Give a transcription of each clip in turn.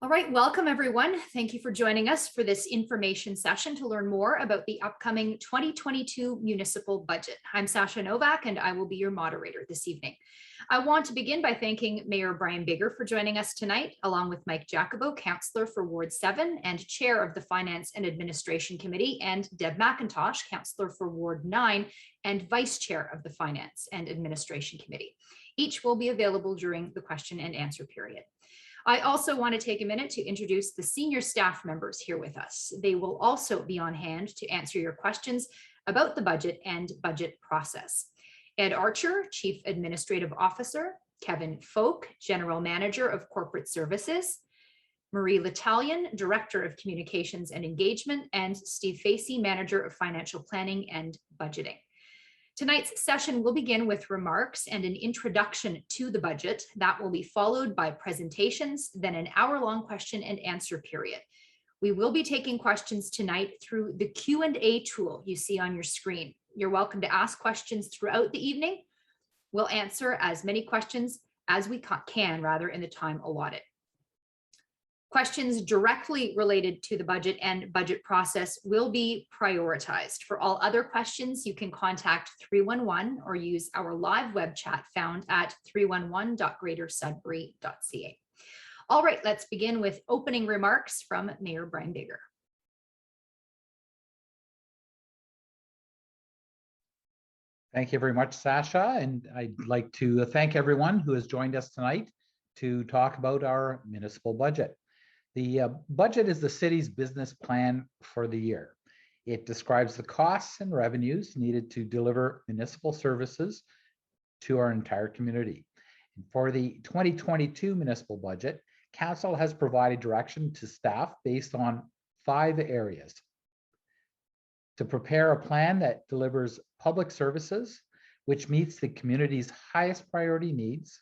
All right, welcome everyone. Thank you for joining us for this information session to learn more about the upcoming 2022 municipal budget. I'm Sasha Novak and I will be your moderator this evening. I want to begin by thanking Mayor Brian Bigger for joining us tonight, along with Mike Jacobo, Councillor for Ward 7 and Chair of the Finance and Administration Committee, and Deb McIntosh, Councillor for Ward 9 and Vice Chair of the Finance and Administration Committee. Each will be available during the question and answer period. I also want to take a minute to introduce the senior staff members here with us. They will also be on hand to answer your questions about the budget and budget process. Ed Archer, Chief Administrative Officer, Kevin Folk, General Manager of Corporate Services, Marie L'Italian, Director of Communications and Engagement, and Steve Facey, Manager of Financial Planning and Budgeting. Tonight's session will begin with remarks and an introduction to the budget. That will be followed by presentations, then an hour-long question and answer period. We will be taking questions tonight through the Q&A tool you see on your screen. You're welcome to ask questions throughout the evening. We'll answer as many questions as we can in the time allotted. Questions directly related to the budget and budget process will be prioritized. For all other questions, you can contact 311 or use our live web chat found at 311.greatersudbury.ca. All right, let's begin with opening remarks from Mayor Brian Bigger. Thank you very much, Sasha. And I'd like to thank everyone who has joined us tonight to talk about our municipal budget. The budget is the city's business plan for the year. It describes the costs and revenues needed to deliver municipal services to our entire community. And for the 2022 municipal budget, Council has provided direction to staff based on 5 areas. To prepare a plan that delivers public services, which meets the community's highest priority needs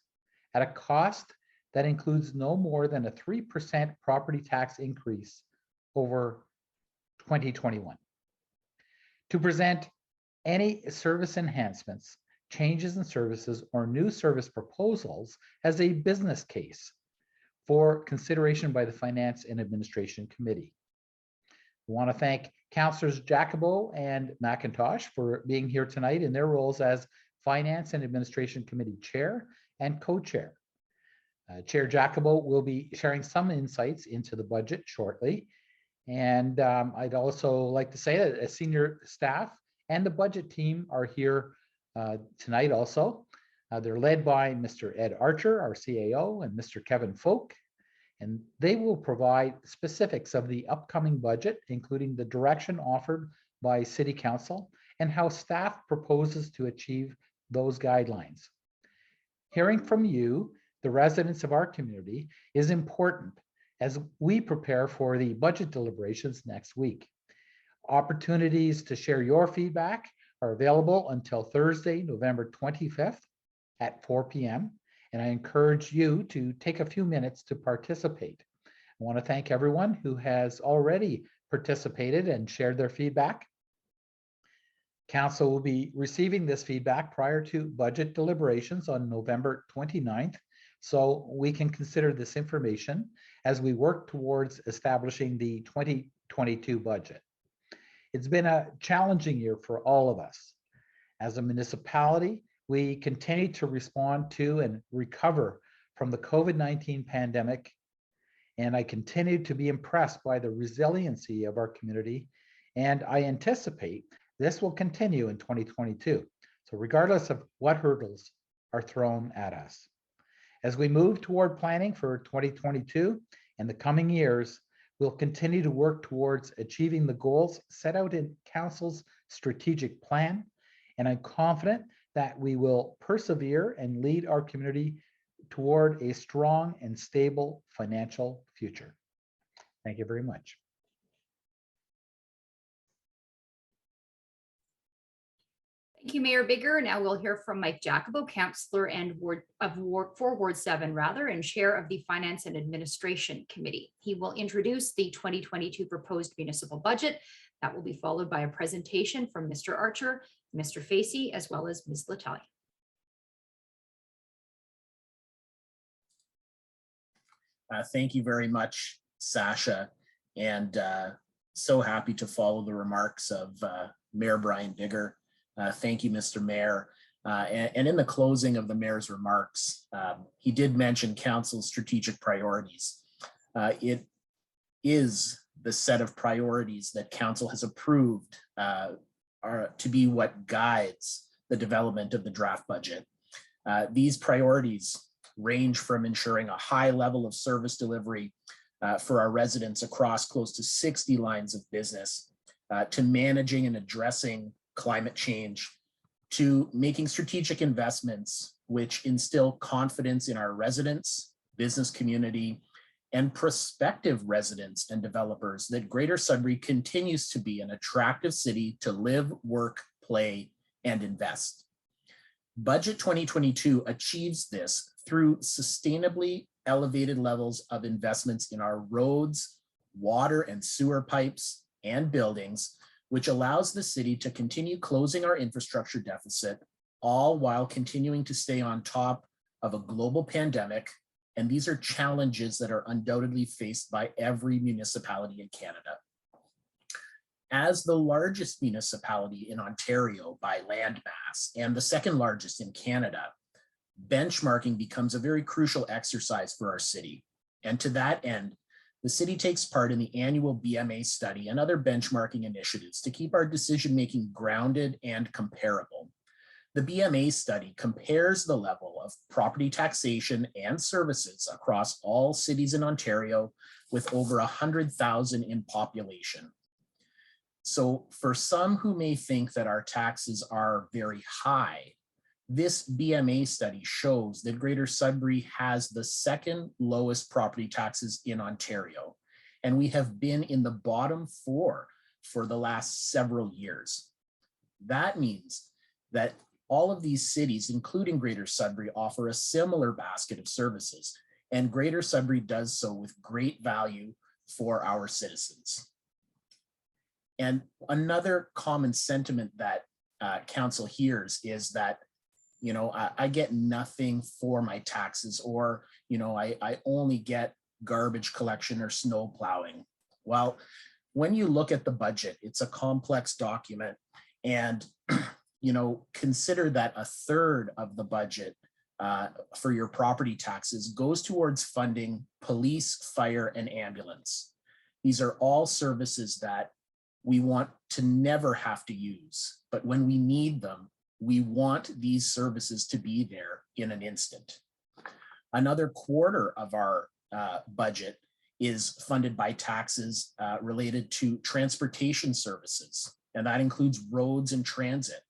at a cost that includes no more than a 3% property tax increase over 2021. To present any service enhancements, changes in services, or new service proposals as a business case for consideration by the Finance and Administration Committee. I want to thank Councillors Jacobo and McIntosh for being here tonight in their roles as Finance and Administration Committee Chair and Co-Chair. Chair Jacobo will be sharing some insights into the budget shortly. And I'd also like to say that a senior staff and the budget team are here tonight also. They're led by Mr. Ed Archer, our CAO, and Mr. Kevin Folk. And they will provide specifics of the upcoming budget, including the direction offered by City Council and how staff proposes to achieve those guidelines. Hearing from you, the residents of our community, is important as we prepare for the budget deliberations next week. Opportunities to share your feedback are available until Thursday, November 25th at 4 p.m. And I encourage you to take a few minutes to participate. I want to thank everyone who has already participated and shared their feedback. Council will be receiving this feedback prior to budget deliberations on November 29th. So we can consider this information as we work towards establishing the 2022 budget. It's been a challenging year for all of us. As a municipality, we continue to respond to and recover from the COVID-19 pandemic, and I continue to be impressed by the resiliency of our community, and I anticipate this will continue in 2022. So regardless of what hurdles are thrown at us. As we move toward planning for 2022 and the coming years, we'll continue to work towards achieving the goals set out in Council's strategic plan, and I'm confident that we will persevere and lead our community toward a strong and stable financial future. Thank you very much. Thank you, Mayor Bigger. Now we'll hear from Mike Jacobo, Councillor and Ward 7 and Chair of the Finance and Administration Committee. He will introduce the 2022 proposed municipal budget. That will be followed by a presentation from Mr. Archer, Mr. Facey, as well as Ms. L'Italian. Thank you very much, Sasha, and so happy to follow the remarks of Mayor Brian Digger. Thank you, Mr. Mayor. And in the closing of the mayor's remarks, he did mention council's strategic priorities. It is the set of priorities that council has approved are to be what guides the development of the draft budget. These priorities range from ensuring a high level of service delivery for our residents across close to 60 lines of business, to managing and addressing climate change, to making strategic investments which instill confidence in our residents, business community, and prospective residents and developers that Greater Sudbury continues to be an attractive city to live, work, play, and invest. Budget 2022 achieves this through sustainably elevated levels of investments in our roads, water and sewer pipes, and buildings, which allows the city to continue closing our infrastructure deficit, all while continuing to stay on top of a global pandemic. And these are challenges that are undoubtedly faced by every municipality in Canada. As the largest municipality in Ontario by land mass and the second largest in Canada, benchmarking becomes a very crucial exercise for our city. And to that end, the city takes part in the annual BMA study and other benchmarking initiatives to keep our decision-making grounded and comparable. The BMA study compares the level of property taxation and services across all cities in Ontario with over 100,000 in population. So for some who may think that our taxes are very high, this BMA study shows that Greater Sudbury has the second lowest property taxes in Ontario, and we have been in the bottom 4 for the last several years. That means that all of these cities, including Greater Sudbury, offer a similar basket of services, and Greater Sudbury does so with great value for our citizens. And another common sentiment that council hears is that, you know, I get nothing for my taxes, or, you know, I only get garbage collection or snow plowing. Well, when you look at the budget, it's a complex document, and you know, consider that a third of the budget for your property taxes goes towards funding police, fire, and ambulance. These are all services that we want to never have to use, but when we need them, we want these services to be there in an instant. Another quarter of our budget is funded by taxes related to transportation services, and that includes roads and transit.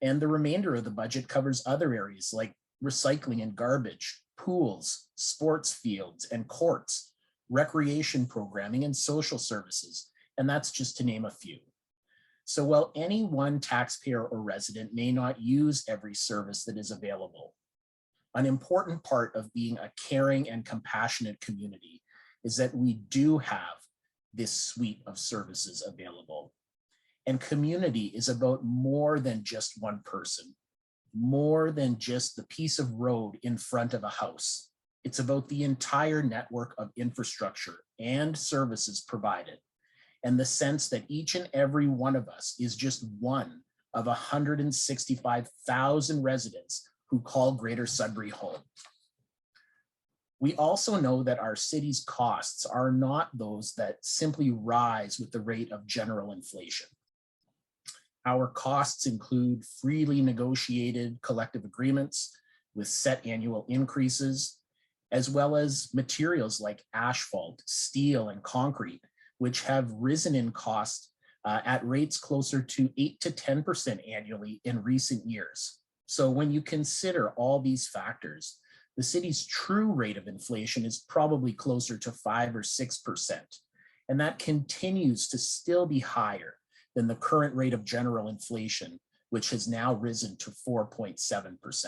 And the remainder of the budget covers other areas like recycling and garbage, pools, sports fields and courts, recreation programming, and social services. And that's just to name a few. So while any one taxpayer or resident may not use every service that is available, an important part of being a caring and compassionate community is that we do have this suite of services available. And community is about more than just one person, more than just the piece of road in front of a house. It's about the entire network of infrastructure and services provided, and the sense that each and every one of us is just one of 165,000 residents who call Greater Sudbury home. We also know that our city's costs are not those that simply rise with the rate of general inflation. Our costs include freely negotiated collective agreements with set annual increases, as well as materials like asphalt, steel, and concrete, which have risen in cost at rates closer to 8 to 10% annually in recent years. So when you consider all these factors, the city's true rate of inflation is probably closer to 5 or 6%. And that continues to still be higher than the current rate of general inflation, which has now risen to 4.7%.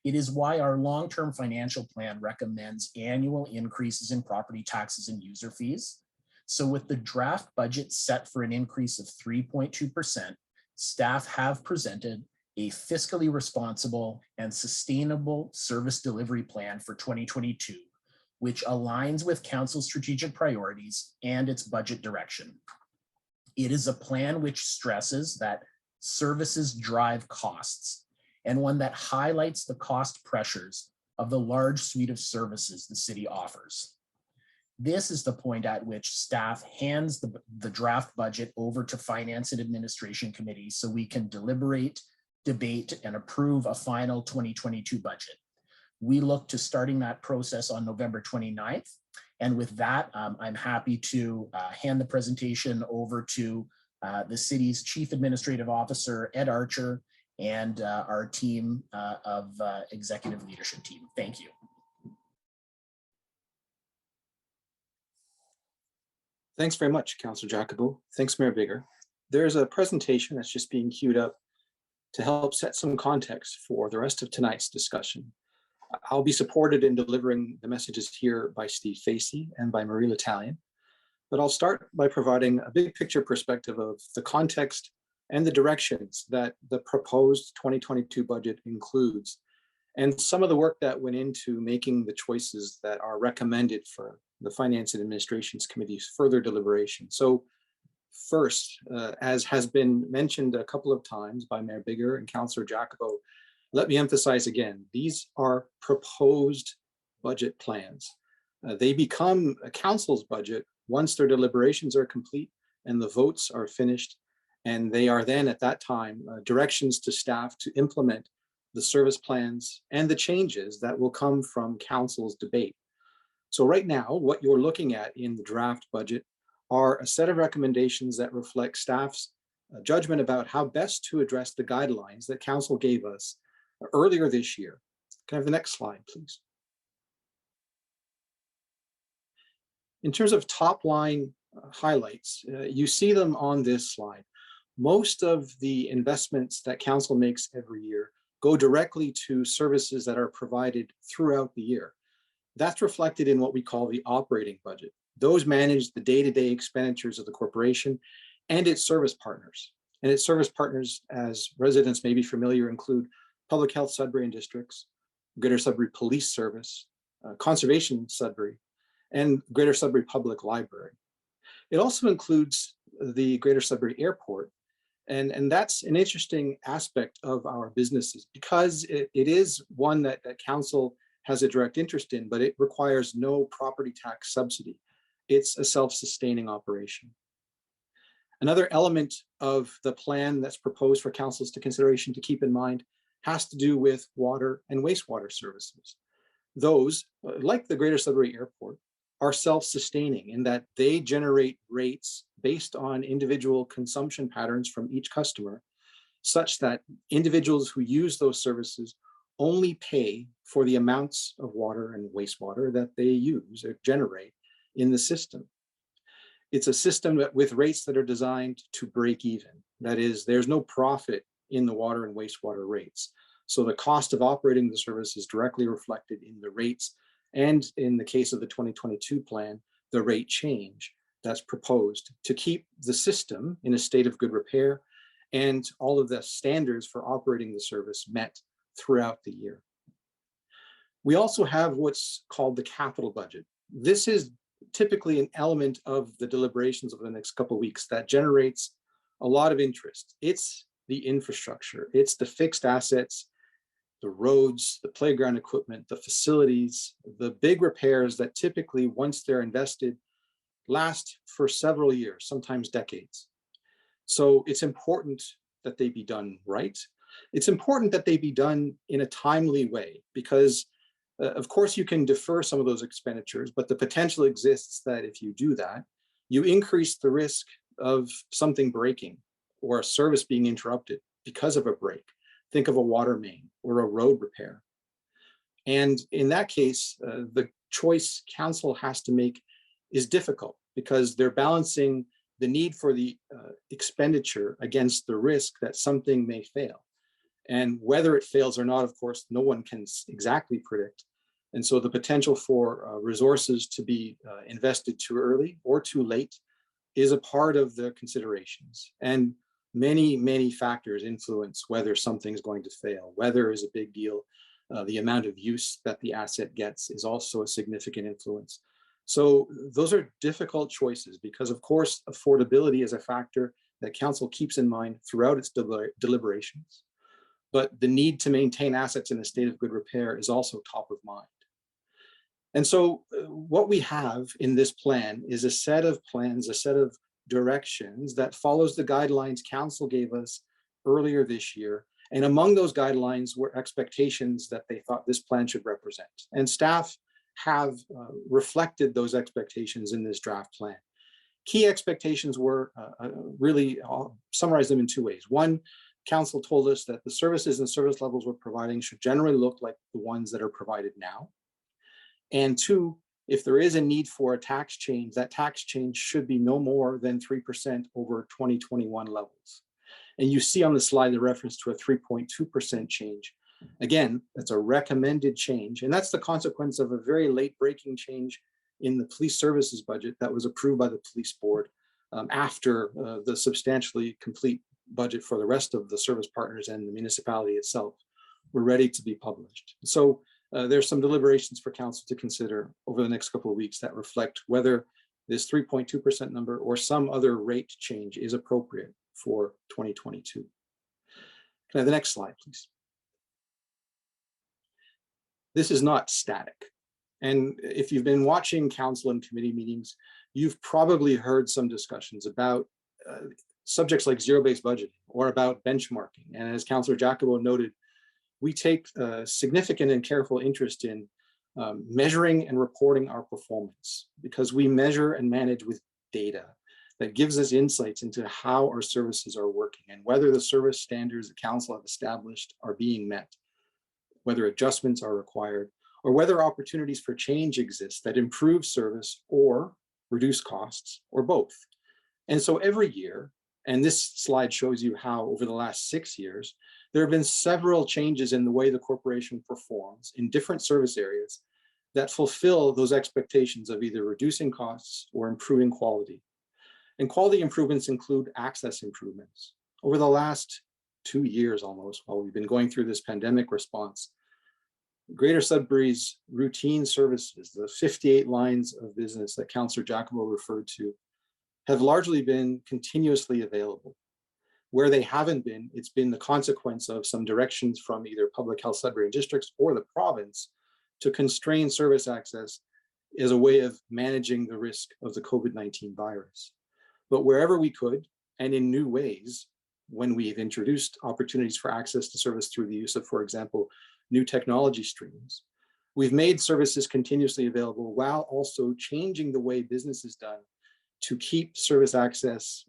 It is why our long-term financial plan recommends annual increases in property taxes and user fees. So with the draft budget set for an increase of 3.2%, staff have presented a fiscally responsible and sustainable service delivery plan for 2022, which aligns with council's strategic priorities and its budget direction. It is a plan which stresses that services drive costs, and one that highlights the cost pressures of the large suite of services the city offers. This is the point at which staff hands the draft budget over to Finance and Administration Committee so we can deliberate, debate, and approve a final 2022 budget. We look to starting that process on November 29th. And with that, I'm happy to hand the presentation over to the city's Chief Administrative Officer, Ed Archer, and our team of executive leadership team. Thank you. Thanks very much, Councillor Jacobo. Thanks, Mayor Bigger. There's a presentation that's just being queued up to help set some context for the rest of tonight's discussion. I'll be supported in delivering the messages here by Steve Facey and by Marie L'Italian, but I'll start by providing a big picture perspective of the context and the directions that the proposed 2022 budget includes, and some of the work that went into making the choices that are recommended for the Finance and Administrations Committee's further deliberation. So first, as has been mentioned a couple of times by Mayor Bigger and Councillor Jacobo, let me emphasize again, these are proposed budget plans. They become a council's budget once their deliberations are complete and the votes are finished, and they are then at that time directions to staff to implement the service plans and the changes that will come from council's debate. So right now, what you're looking at in the draft budget are a set of recommendations that reflect staff's judgment about how best to address the guidelines that council gave us earlier this year. Can I have the next slide, please? In terms of top line highlights, you see them on this slide. Most of the investments that council makes every year go directly to services that are provided throughout the year. That's reflected in what we call the operating budget. Those manage the day-to-day expenditures of the corporation and its service partners. And its service partners, as residents may be familiar, include Public Health Sudbury and Districts, Greater Sudbury Police Service, Conservation Sudbury, and Greater Sudbury Public Library. It also includes the Greater Sudbury Airport, and that's an interesting aspect of our businesses because it is one that council has a direct interest in, but it requires no property tax subsidy. It's a self-sustaining operation. Another element of the plan that's proposed for council's consideration to keep in mind has to do with water and wastewater services. Those, like the Greater Sudbury Airport, are self-sustaining in that they generate rates based on individual consumption patterns from each customer, such that individuals who use those services only pay for the amounts of water and wastewater that they use or generate in the system. It's a system with rates that are designed to break even. That is, there's no profit in the water and wastewater rates. So the cost of operating the service is directly reflected in the rates, and in the case of the 2022 plan, the rate change that's proposed to keep the system in a state of good repair and all of the standards for operating the service met throughout the year. We also have what's called the capital budget. This is typically an element of the deliberations over the next couple of weeks that generates a lot of interest. It's the infrastructure, it's the fixed assets, the roads, the playground equipment, the facilities, the big repairs that typically, once they're invested, last for several years, sometimes decades. So it's important that they be done right. It's important that they be done in a timely way because, of course, you can defer some of those expenditures, but the potential exists that if you do that, you increase the risk of something breaking or a service being interrupted because of a break. Think of a water main or a road repair. And in that case, the choice council has to make is difficult because they're balancing the need for the expenditure against the risk that something may fail. And whether it fails or not, of course, no one can exactly predict. And so the potential for resources to be invested too early or too late is a part of the considerations. And many, many factors influence whether something's going to fail. Weather is a big deal. The amount of use that the asset gets is also a significant influence. So those are difficult choices because, of course, affordability is a factor that council keeps in mind throughout its deliberations. But the need to maintain assets in a state of good repair is also top of mind. And so what we have in this plan is a set of plans, a set of directions that follows the guidelines council gave us earlier this year. And among those guidelines were expectations that they thought this plan should represent. And staff have reflected those expectations in this draft plan. Key expectations were really, I'll summarize them in two ways. One, council told us that the services and service levels we're providing should generally look like the ones that are provided now. And two, if there is a need for a tax change, that tax change should be no more than 3% over 2021 levels. And you see on the slide the reference to a 3.2% change. Again, that's a recommended change. And that's the consequence of a very late breaking change in the police services budget that was approved by the police board after the substantially complete budget for the rest of the service partners and the municipality itself were ready to be published. So there's some deliberations for council to consider over the next couple of weeks that reflect whether this 3.2% number or some other rate change is appropriate for 2022. Can I have the next slide, please? This is not static. And if you've been watching council and committee meetings, you've probably heard some discussions about subjects like zero-based budgeting or about benchmarking. And as Councillor Jacobo noted, we take significant and careful interest in measuring and reporting our performance because we measure and manage with data that gives us insights into how our services are working and whether the service standards the council have established are being met, whether adjustments are required, or whether opportunities for change exist that improve service or reduce costs, or both. And so every year, and this slide shows you how over the last 6 years, there have been several changes in the way the corporation performs in different service areas that fulfill those expectations of either reducing costs or improving quality. And quality improvements include access improvements. Over the last 2 years almost, while we've been going through this pandemic response, Greater Sudbury's routine services, the 58 lines of business that Councillor Jacobo referred to, have largely been continuously available. Where they haven't been, it's been the consequence of some directions from either Public Health Sudbury districts or the province to constrain service access as a way of managing the risk of the COVID-19 virus. But wherever we could, and in new ways, when we've introduced opportunities for access to service through the use of, for example, new technology streams, we've made services continuously available while also changing the way business is done to keep service access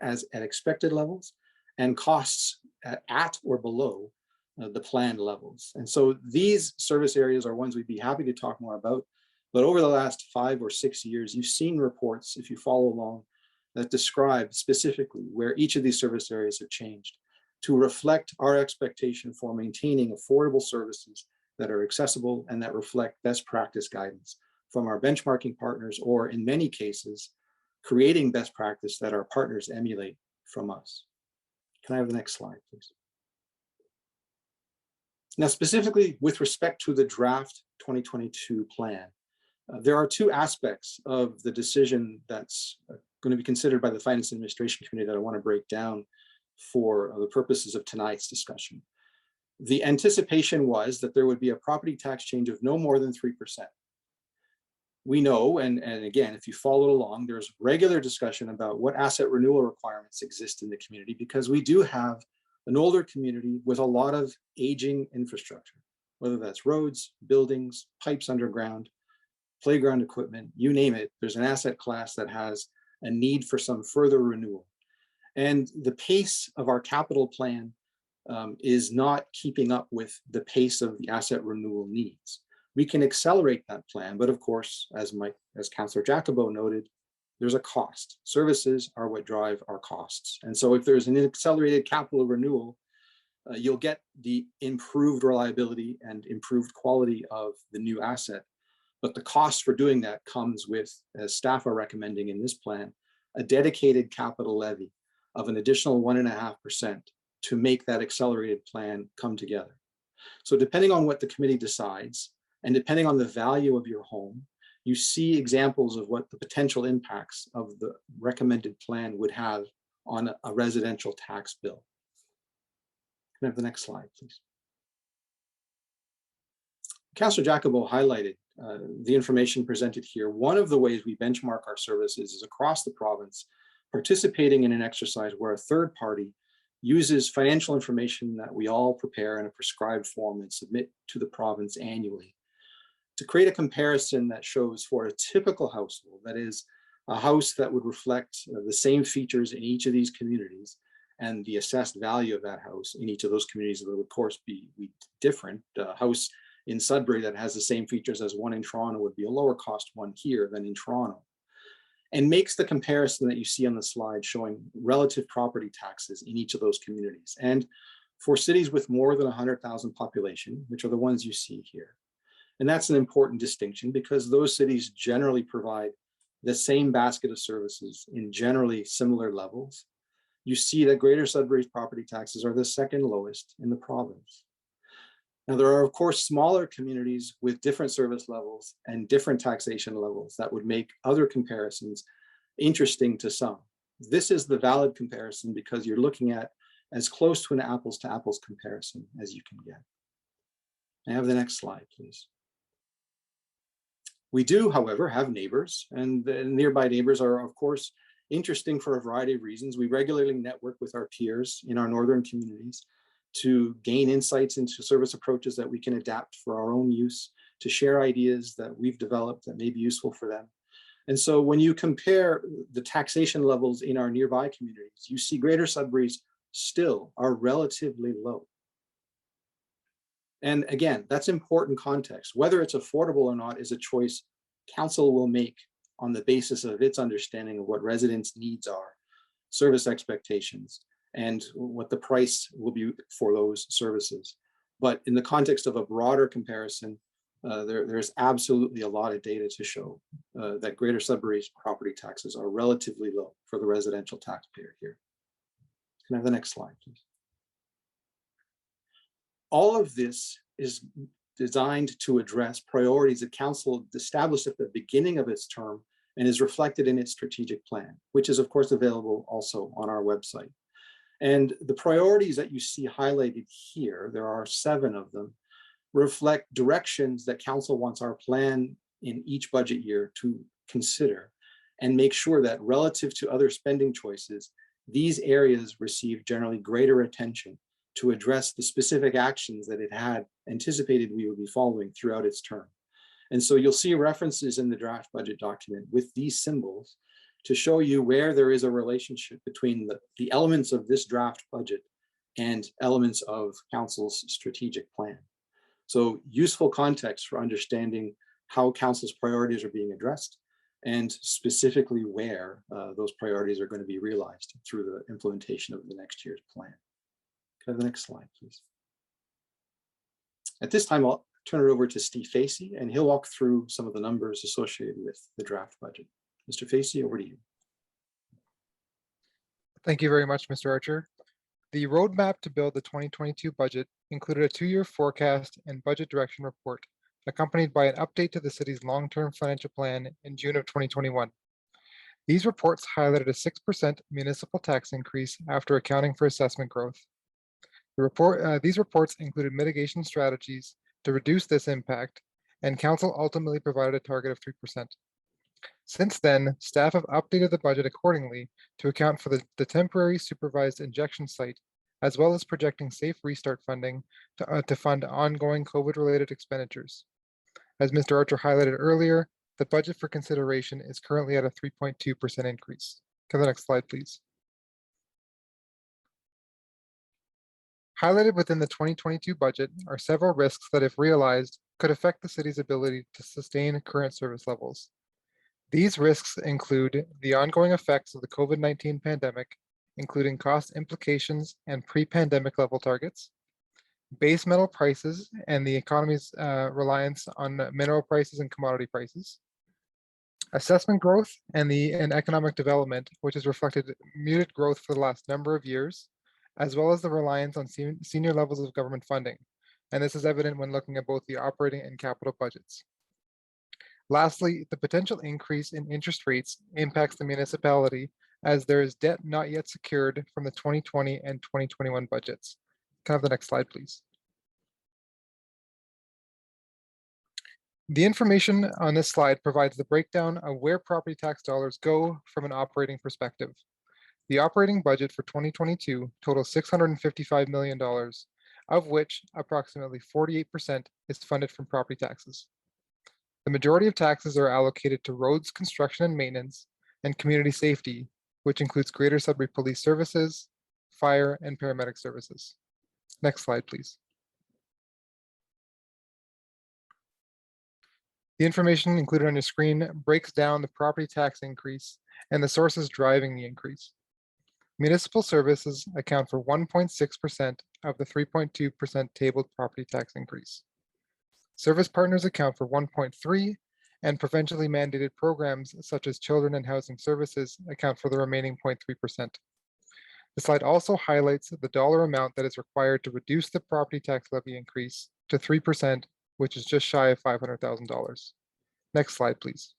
at expected levels and costs at or below the planned levels. And so these service areas are ones we'd be happy to talk more about. But over the last 5 or 6 years, you've seen reports, if you follow along, that describe specifically where each of these service areas have changed to reflect our expectation for maintaining affordable services that are accessible and that reflect best practice guidance from our benchmarking partners, or in many cases, creating best practice that our partners emulate from us. Can I have the next slide, please? Now, specifically with respect to the draft 2022 plan, there are 2 aspects of the decision that's going to be considered by the Finance and Administration Committee that I want to break down for the purposes of tonight's discussion. The anticipation was that there would be a property tax change of no more than 3%. We know, and again, if you followed along, there's regular discussion about what asset renewal requirements exist in the community because we do have an older community with a lot of aging infrastructure, whether that's roads, buildings, pipes underground, playground equipment, you name it, there's an asset class that has a need for some further renewal. And the pace of our capital plan is not keeping up with the pace of the asset renewal needs. We can accelerate that plan, but of course, as Councillor Jacobo noted, there's a cost. Services are what drive our costs. And so if there's an accelerated capital renewal, you'll get the improved reliability and improved quality of the new asset. But the cost for doing that comes with, as staff are recommending in this plan, a dedicated capital levy of an additional 1.5% to make that accelerated plan come together. So depending on what the committee decides, and depending on the value of your home, you see examples of what the potential impacts of the recommended plan would have on a residential tax bill. Can I have the next slide, please? Councillor Jacobo highlighted the information presented here. One of the ways we benchmark our services is across the province, participating in an exercise where a third party uses financial information that we all prepare in a prescribed form and submit to the province annually to create a comparison that shows for a typical household, that is a house that would reflect the same features in each of these communities, and the assessed value of that house in each of those communities would of course be different. A house in Sudbury that has the same features as one in Toronto would be a lower cost one here than in Toronto, and makes the comparison that you see on the slide showing relative property taxes in each of those communities. And for cities with more than 100,000 population, which are the ones you see here. And that's an important distinction because those cities generally provide the same basket of services in generally similar levels. You see that Greater Sudbury's property taxes are the second lowest in the province. Now, there are, of course, smaller communities with different service levels and different taxation levels that would make other comparisons interesting to some. This is the valid comparison because you're looking at as close to an apples to apples comparison as you can get. I have the next slide, please. We do, however, have neighbors, and the nearby neighbors are, of course, interesting for a variety of reasons. We regularly network with our peers in our northern communities to gain insights into service approaches that we can adapt for our own use, to share ideas that we've developed that may be useful for them. And so when you compare the taxation levels in our nearby communities, you see Greater Sudbury's still are relatively low. And again, that's important context. Whether it's affordable or not is a choice council will make on the basis of its understanding of what residents' needs are, service expectations, and what the price will be for those services. But in the context of a broader comparison, there's absolutely a lot of data to show that Greater Sudbury's property taxes are relatively low for the residential taxpayer here. Can I have the next slide, please? All of this is designed to address priorities that council established at the beginning of its term and is reflected in its strategic plan, which is of course available also on our website. And the priorities that you see highlighted here, there are 7 of them, reflect directions that council wants our plan in each budget year to consider and make sure that relative to other spending choices, these areas receive generally greater attention to address the specific actions that it had anticipated we would be following throughout its term. And so you'll see references in the draft budget document with these symbols to show you where there is a relationship between the elements of this draft budget and elements of council's strategic plan. So useful context for understanding how council's priorities are being addressed and specifically where those priorities are going to be realized through the implementation of the next year's plan. Can I have the next slide, please? At this time, I'll turn it over to Steve Facey, and he'll walk through some of the numbers associated with the draft budget. Mr. Facey, over to you. Thank you very much, Mr. Archer. The roadmap to build the 2022 budget included a 2-year forecast and budget direction report, accompanied by an update to the city's long-term financial plan in June of 2021. These reports highlighted a 6% municipal tax increase after accounting for assessment growth. These reports included mitigation strategies to reduce this impact, and council ultimately provided a target of 3%. Since then, staff have updated the budget accordingly to account for the temporary supervised injection site, as well as projecting safe restart funding to fund ongoing COVID-related expenditures. As Mr. Archer highlighted earlier, the budget for consideration is currently at a 3.2% increase. Can the next slide, please? Highlighted within the 2022 budget are several risks that, if realized, could affect the city's ability to sustain current service levels. These risks include the ongoing effects of the COVID-19 pandemic, including cost implications and pre-pandemic level targets, base metal prices and the economy's reliance on mineral prices and commodity prices, assessment growth and economic development, which has reflected muted growth for the last number of years, as well as the reliance on senior levels of government funding, and this is evident when looking at both the operating and capital budgets. Lastly, the potential increase in interest rates impacts the municipality as there is debt not yet secured from the 2020 and 2021 budgets. Can I have the next slide, please? The information on this slide provides the breakdown of where property tax dollars go from an operating perspective. The operating budget for 2022 totals $655 million, of which approximately 48% is funded from property taxes. The majority of taxes are allocated to roads, construction and maintenance, and community safety, which includes Greater Sudbury Police Services, fire, and paramedic services. Next slide, please. The information included on your screen breaks down the property tax increase and the sources driving the increase. Municipal services account for 1.6% of the 3.2% tabled property tax increase. Service partners account for 1.3%, and provincially mandated programs such as children and housing services account for the remaining 0.3%. The slide also highlights the dollar amount that is required to reduce the property tax levy increase to 3%, which is just shy of $500,000. Next slide, please.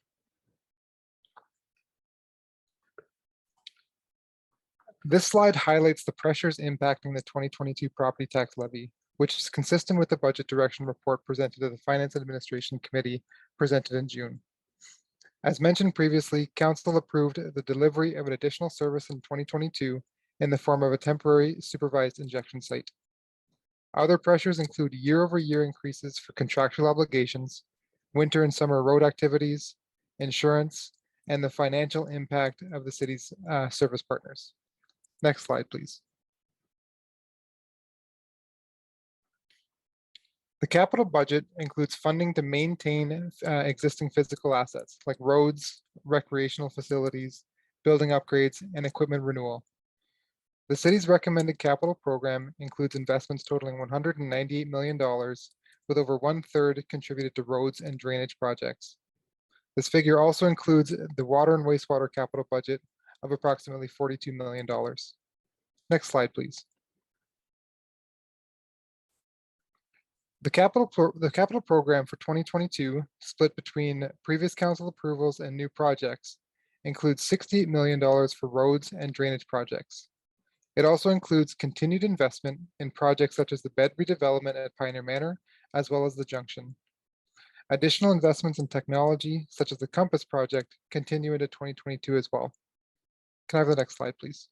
This slide highlights the pressures impacting the 2022 property tax levy, which is consistent with the budget direction report presented to the Finance Administration Committee presented in June. As mentioned previously, Council approved the delivery of an additional service in 2022 in the form of a temporary supervised injection site. Other pressures include year-over-year increases for contractual obligations, winter and summer road activities, insurance, and the financial impact of the city's service partners. Next slide, please. The capital budget includes funding to maintain existing physical assets like roads, recreational facilities, building upgrades, and equipment renewal. The city's recommended capital program includes investments totaling $198 million, with over 1/3 contributed to roads and drainage projects. This figure also includes the water and wastewater capital budget of approximately $42 million. Next slide, please. The capital program for 2022, split between previous council approvals and new projects, includes $68 million for roads and drainage projects. It also includes continued investment in projects such as the bed redevelopment at Pioneer Manor, as well as the junction. Additional investments in technology, such as the Compass project, continue into 2022 as well. Can I have the next slide, please?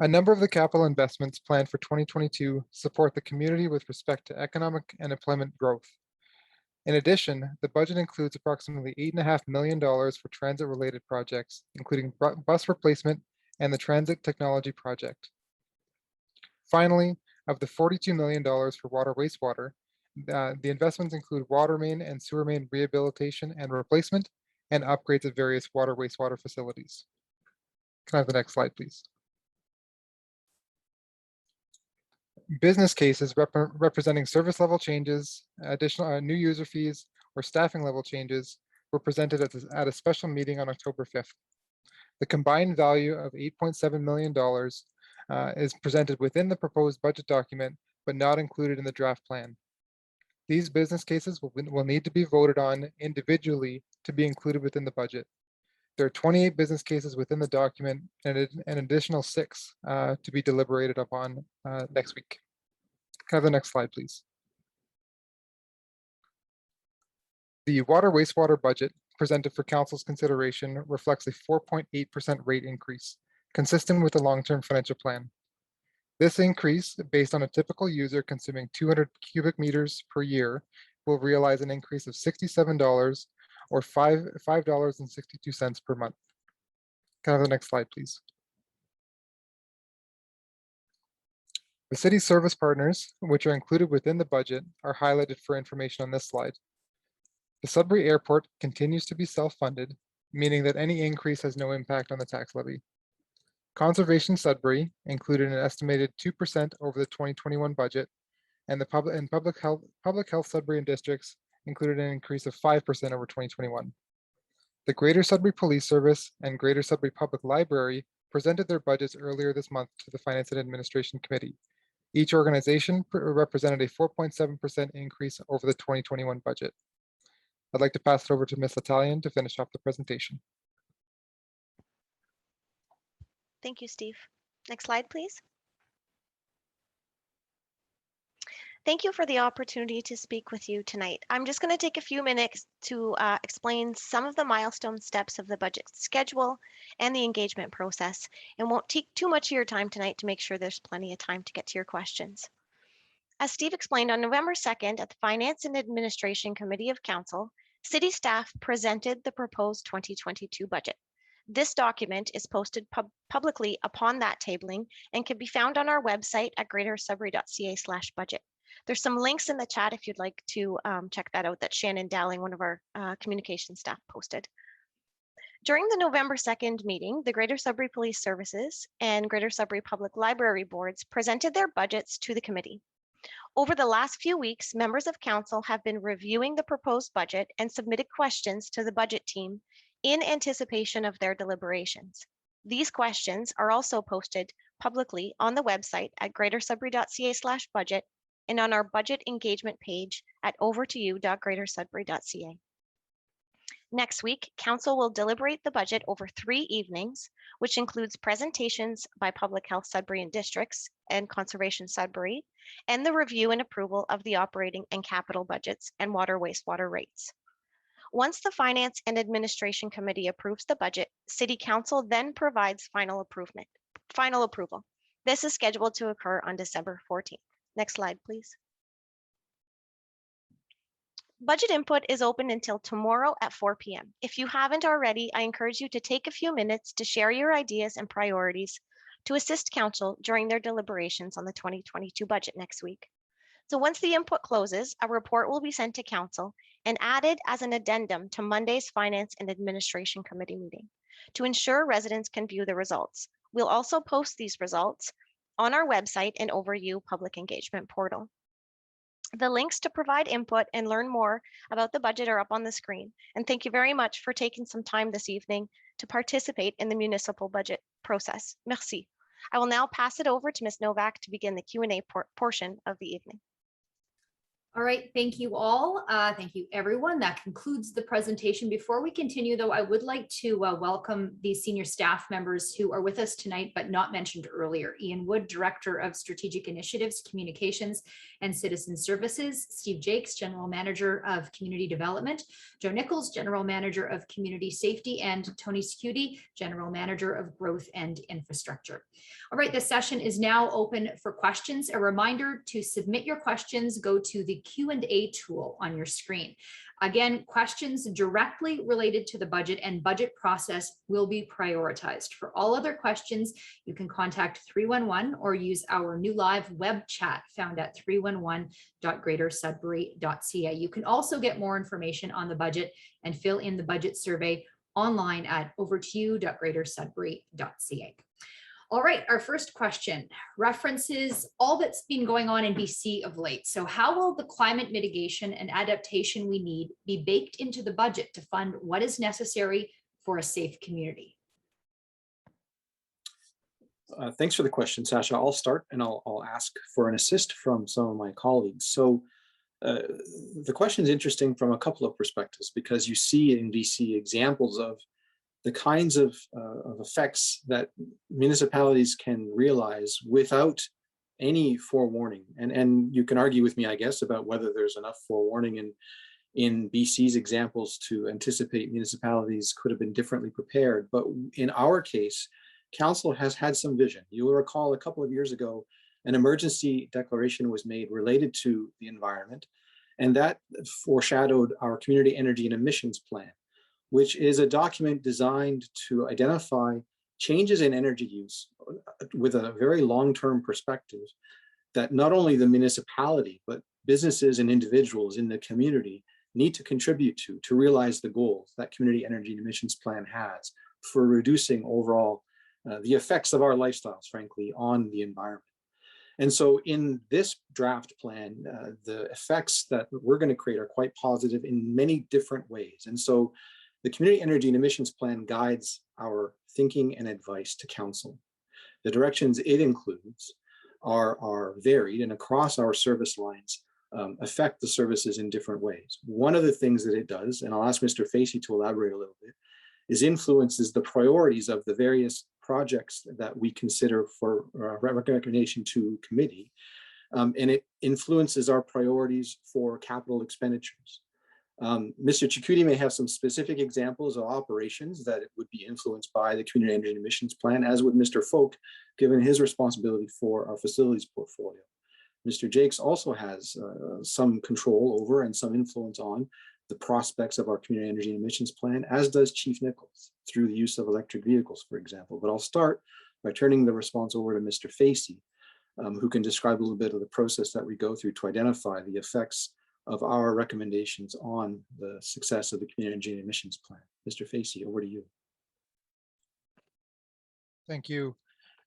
A number of the capital investments planned for 2022 support the community with respect to economic and employment growth. In addition, the budget includes approximately $8.5 million for transit-related projects, including bus replacement and the transit technology project. Finally, of the $42 million for water wastewater, the investments include water main and sewer main rehabilitation and replacement and upgrades of various water wastewater facilities. Can I have the next slide, please? Business cases representing service level changes, additional new user fees, or staffing level changes were presented at a special meeting on October 5th. The combined value of $8.7 million is presented within the proposed budget document, but not included in the draft plan. These business cases will need to be voted on individually to be included within the budget. There are 28 business cases within the document and an additional 6 to be deliberated upon next week. Can I have the next slide, please? The water wastewater budget presented for council's consideration reflects a 4.8% rate increase, consistent with the long-term financial plan. This increase, based on a typical user consuming 200 cubic meters per year, will realize an increase of $67 or $5.62 per month. Can I have the next slide, please? The city's service partners, which are included within the budget, are highlighted for information on this slide. The Sudbury Airport continues to be self-funded, meaning that any increase has no impact on the tax levy. Conservation Sudbury included an estimated 2% over the 2021 budget, and the public health Sudbury and districts included an increase of 5% over 2021. The Greater Sudbury Police Service and Greater Sudbury Public Library presented their budgets earlier this month to the Finance and Administration Committee. Each organization represented a 4.7% increase over the 2021 budget. I'd like to pass it over to Ms. Italian to finish off the presentation. Thank you, Steve. Next slide, please. Thank you for the opportunity to speak with you tonight. I'm just going to take a few minutes to explain some of the milestone steps of the budget schedule and the engagement process, and won't take too much of your time tonight to make sure there's plenty of time to get to your questions. As Steve explained, on November 2nd at the Finance and Administration Committee of Council, City staff presented the proposed 2022 budget. This document is posted publicly upon that tabling and can be found on our website at greatersudbury.ca/budget. There's some links in the chat if you'd like to check that out, that Shannon Dowling, one of our communication staff, posted. During the November 2nd meeting, the Greater Sudbury Police Services and Greater Sudbury Public Library boards presented their budgets to the committee. Over the last few weeks, members of council have been reviewing the proposed budget and submitted questions to the budget team in anticipation of their deliberations. These questions are also posted publicly on the website at greatersudbury.ca/budget and on our budget engagement page at overtoyou.greatersudbury.ca. Next week, council will deliberate the budget over 3 evenings, which includes presentations by Public Health Sudbury and Districts and Conservation Sudbury, and the review and approval of the operating and capital budgets and water wastewater rates. Once the Finance and Administration Committee approves the budget, City Council then provides final approval. This is scheduled to occur on December 14th. Next slide, please. Budget input is open until tomorrow at 4 p.m. If you haven't already, I encourage you to take a few minutes to share your ideas and priorities to assist council during their deliberations on the 2022 budget next week. So once the input closes, a report will be sent to council and added as an addendum to Monday's Finance and Administration Committee meeting to ensure residents can view the results. We'll also post these results on our website and over you public engagement portal. The links to provide input and learn more about the budget are up on the screen. And thank you very much for taking some time this evening to participate in the municipal budget process. Merci. I will now pass it over to Ms. Novak to begin the Q&A portion of the evening. All right, thank you all. Thank you, everyone. That concludes the presentation. Before we continue, though, I would like to welcome these senior staff members who are with us tonight, but not mentioned earlier. Ian Wood, Director of Strategic Initiatives, Communications and Citizen Services. Steve Jakes, General Manager of Community Development. Joe Nichols, General Manager of Community Safety, and Tony Scuti, General Manager of Growth and Infrastructure. All right, this session is now open for questions. A reminder to submit your questions, go to the Q&A tool on your screen. Again, questions directly related to the budget and budget process will be prioritized. For all other questions, you can contact 311 or use our new live web chat found at 311.greatersudbury.ca. You can also get more information on the budget and fill in the budget survey online at overtoyou.greatersudbury.ca. All right, our first question references all that's been going on in BC of late. So how will the climate mitigation and adaptation we need be baked into the budget to fund what is necessary for a safe community? Thanks for the question, Sasha. I'll start and I'll ask for an assist from some of my colleagues. So the question is interesting from a couple of perspectives, because you see in BC examples of the kinds of effects that municipalities can realize without any forewarning. And you can argue with me, I guess, about whether there's enough forewarning in BC's examples to anticipate municipalities could have been differently prepared. But in our case, council has had some vision. You will recall a couple of years ago, an emergency declaration was made related to the environment, and that foreshadowed our community energy and emissions plan, which is a document designed to identify changes in energy use with a very long-term perspective that not only the municipality, but businesses and individuals in the community need to contribute to realize the goals that community energy and emissions plan has for reducing overall the effects of our lifestyles, frankly, on the environment. And so in this draft plan, the effects that we're going to create are quite positive in many different ways. And so the Community Energy and Emissions Plan guides our thinking and advice to council. The directions it includes are varied and across our service lines affect the services in different ways. One of the things that it does, and I'll ask Mr. Facey to elaborate a little bit, is influences the priorities of the various projects that we consider for recommendation to committee. And it influences our priorities for capital expenditures. Mr. Chikuti may have some specific examples of operations that it would be influenced by the community energy and emissions plan, as would Mr. Folk, given his responsibility for our facilities portfolio. Mr. Jakes also has some control over and some influence on the prospects of our community energy and emissions plan, as does Chief Nichols through the use of electric vehicles, for example. But I'll start by turning the response over to Mr. Facey, who can describe a little bit of the process that we go through to identify the effects of our recommendations on the success of the community energy and emissions plan. Mr. Facey, over to you. Thank you.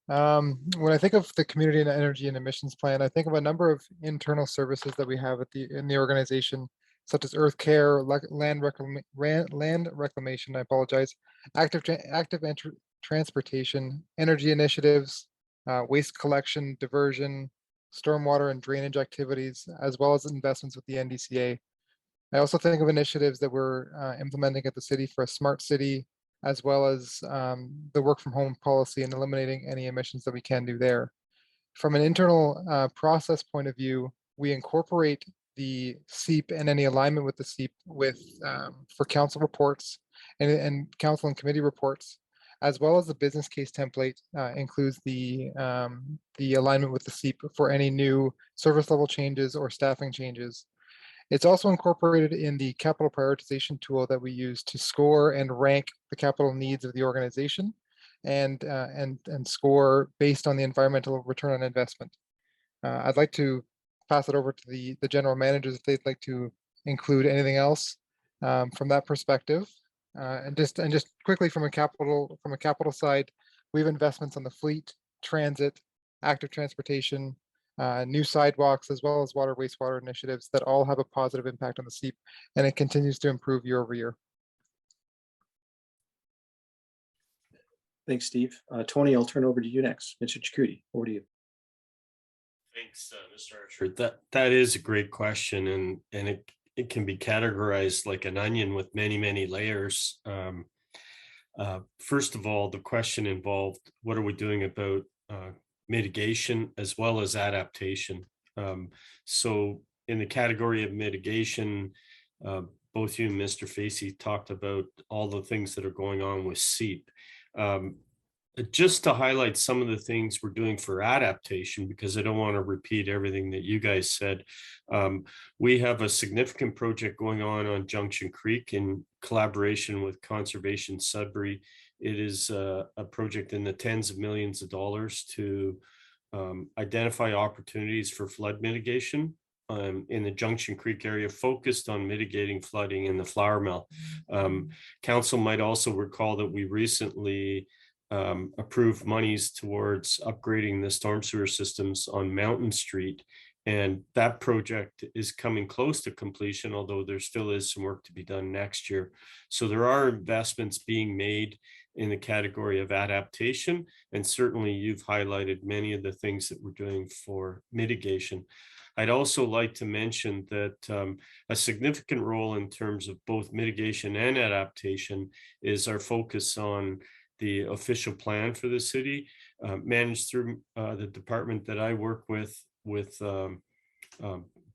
When I think of the community and energy and emissions plan, I think of a number of internal services that we have in the organization, such as earth care, land reclamation, I apologize, active transportation, energy initiatives, waste collection, diversion, stormwater and drainage activities, as well as investments with the NDCA. I also think of initiatives that we're implementing at the city for a smart city, as well as the work from home policy and eliminating any emissions that we can do there. From an internal process point of view, we incorporate the SEEP and any alignment with the SEEP for council reports and council and committee reports, as well as the business case template includes the alignment with the SEEP for any new service level changes or staffing changes. It's also incorporated in the capital prioritization tool that we use to score and rank the capital needs of the organization and score based on the environmental return on investment. I'd like to pass it over to the general managers if they'd like to include anything else from that perspective. And just quickly from a capital side, we have investments on the fleet, transit, active transportation, new sidewalks, as well as water wastewater initiatives that all have a positive impact on the SEEP, and it continues to improve year over year. Thanks, Steve. Tony, I'll turn over to you next. Mr. Chikuti, over to you. Thanks, Mr. Archer. That is a great question, and it can be categorized like an onion with many layers. First of all, the question involved, what are we doing about mitigation as well as adaptation? So in the category of mitigation, both you and Mr. Facey talked about all the things that are going on with SEEP. Just to highlight some of the things we're doing for adaptation, because I don't want to repeat everything that you guys said. We have a significant project going on Junction Creek in collaboration with Conservation Sudbury. It is a project in the tens of millions of dollars to identify opportunities for flood mitigation in the Junction Creek area, focused on mitigating flooding in the flour mill. Council might also recall that we recently approved monies towards upgrading the storm sewer systems on Mountain Street. And that project is coming close to completion, although there still is some work to be done next year. So there are investments being made in the category of adaptation. And certainly you've highlighted many of the things that we're doing for mitigation. I'd also like to mention that a significant role in terms of both mitigation and adaptation is our focus on the official plan for the city, managed through the department that I work with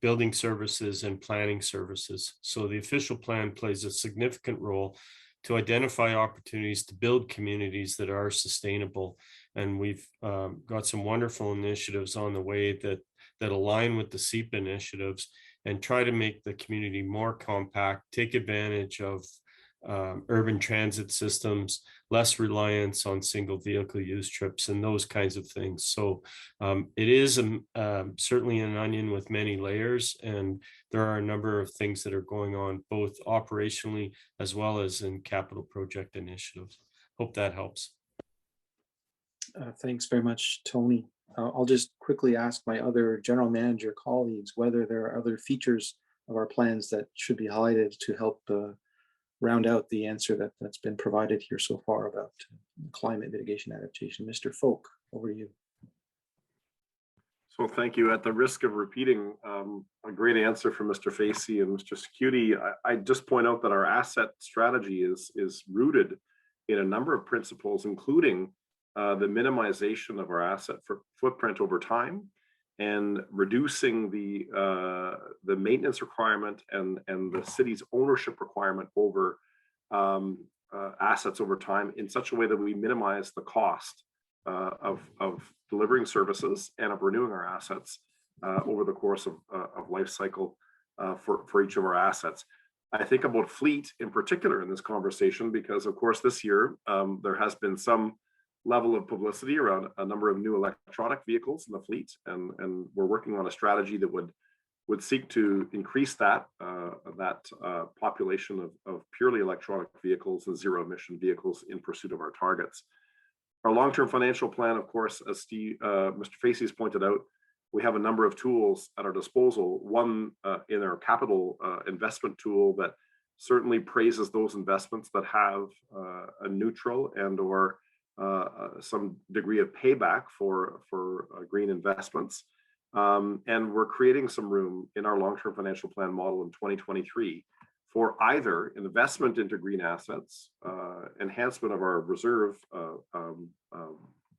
building services and planning services. So the official plan plays a significant role to identify opportunities to build communities that are sustainable. And we've got some wonderful initiatives on the way that align with the SEEP initiatives and try to make the community more compact, take advantage of urban transit systems, less reliance on single vehicle use trips and those kinds of things. So it is certainly an onion with many layers, and there are a number of things that are going on both operationally as well as in capital project initiatives. Hope that helps. Thanks very much, Tony. I'll just quickly ask my other general manager colleagues whether there are other features of our plans that should be highlighted to help round out the answer that's been provided here so far about climate mitigation adaptation. Mr. Folk, over to you. So thank you. At the risk of repeating a great answer from Mr. Facey and Mr. Security, I just point out that our asset strategy is rooted in a number of principles, including the minimization of our asset footprint over time and reducing the maintenance requirement and the city's ownership requirement over assets over time in such a way that we minimize the cost of delivering services and of renewing our assets over the course of life cycle for each of our assets. I think about fleet in particular in this conversation because, of course, this year there has been some level of publicity around a number of new electronic vehicles in the fleet, and we're working on a strategy that would seek to increase that population of purely electronic vehicles and zero emission vehicles in pursuit of our targets. Our long-term financial plan, of course, as Mr. Facey has pointed out, we have a number of tools at our disposal. One in our capital investment tool that certainly praises those investments that have a neutral and or some degree of payback for green investments. And we're creating some room in our long-term financial plan model in 2023 for either investment into green assets, enhancement of our reserve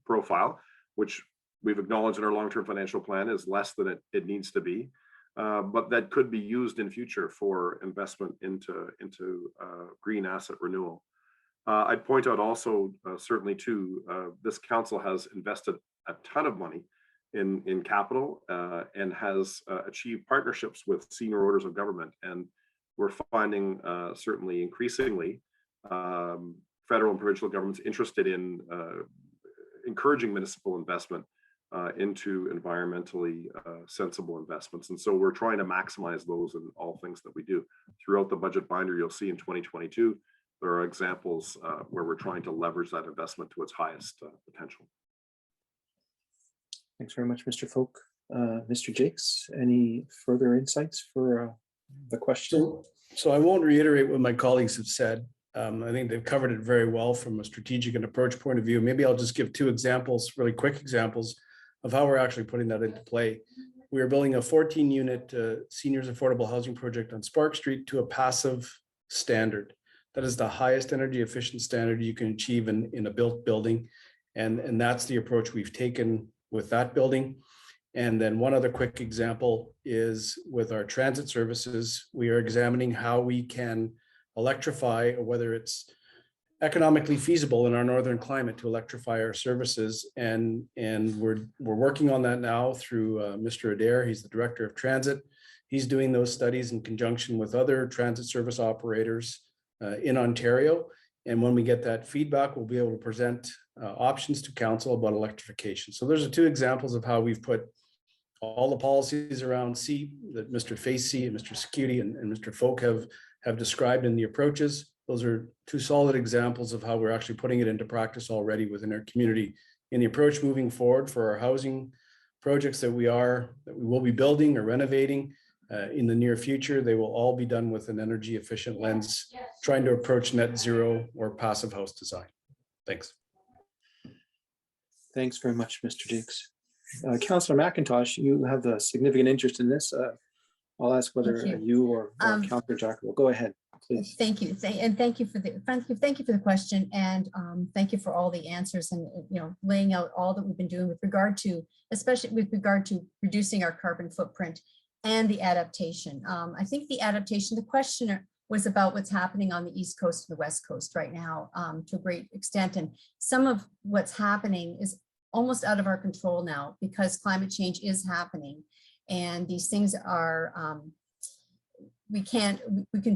profile, which we've acknowledged in our long-term financial plan is less than it needs to be, but that could be used in future for investment into green asset renewal. I'd point out also, certainly too, this council has invested a ton of money in capital and has achieved partnerships with senior orders of government. And we're finding certainly increasingly federal and provincial governments interested in encouraging municipal investment into environmentally sensible investments. And so we're trying to maximize those in all things that we do. Throughout the budget binder, you'll see in 2022, there are examples where we're trying to leverage that investment to its highest potential. Thanks very much, Mr. Folk. Mr. Jakes, any further insights for the question? So I won't reiterate what my colleagues have said. I think they've covered it very well from a strategic and approach point of view. Maybe I'll just give two examples, really quick examples of how we're actually putting that into play. We are building a 14-unit seniors affordable housing project on Spark Street to a passive standard. That is the highest energy efficient standard you can achieve in a built building. And that's the approach we've taken with that building. And then one other quick example is with our transit services, we are examining how we can electrify, or whether it's economically feasible in our northern climate to electrify our services. And we're working on that now through Mr. Adair. He's the director of transit. He's doing those studies in conjunction with other transit service operators in Ontario. And when we get that feedback, we'll be able to present options to council about electrification. So those are two examples of how we've put all the policies around C that Mr. Facey and Mr. Security and Mr. Folk have described in the approaches. Those are two solid examples of how we're actually putting it into practice already within our community. In the approach moving forward for our housing projects that we will be building or renovating in the near future, they will all be done with an energy efficient lens, trying to approach net zero or passive house design. Thanks. Thanks very much, Mr. Jakes. Councillor McIntosh, you have a significant interest in this. I'll ask whether you or Councillor Jack will go ahead, please. Thank you, and thank you for the question, and thank you for all the answers and laying out all that we've been doing with regard to, especially with regard to reducing our carbon footprint and the adaptation. I think the adaptation, the question was about what's happening on the East Coast and the West Coast right now to a great extent, and some of what's happening is almost out of our control now because climate change is happening, and these things are we can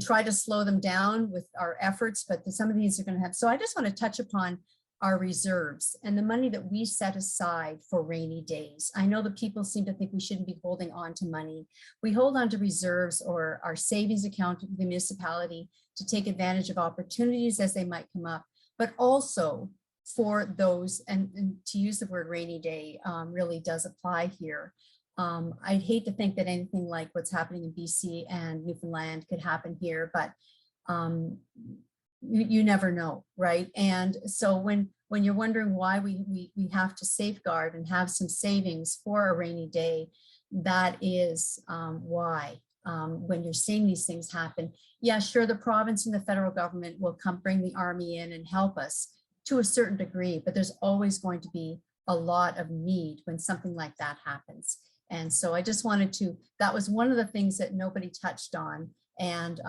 try to slow them down with our efforts, but some of these are going to have. So I just want to touch upon our reserves and the money that we set aside for rainy days. I know that people seem to think we shouldn't be holding on to money. We hold on to reserves or our savings account of the municipality to take advantage of opportunities as they might come up, but also for those, and to use the word rainy day really does apply here. I'd hate to think that anything like what's happening in BC and Newfoundland could happen here, but you never know, right? And so when when you're wondering why we have to safeguard and have some savings for a rainy day, that is why. When you're seeing these things happen, yeah, sure, the province and the federal government will come bring the army in and help us to a certain degree, but there's always going to be a lot of need when something like that happens. And so I just wanted to, that was one of the things that nobody touched on. And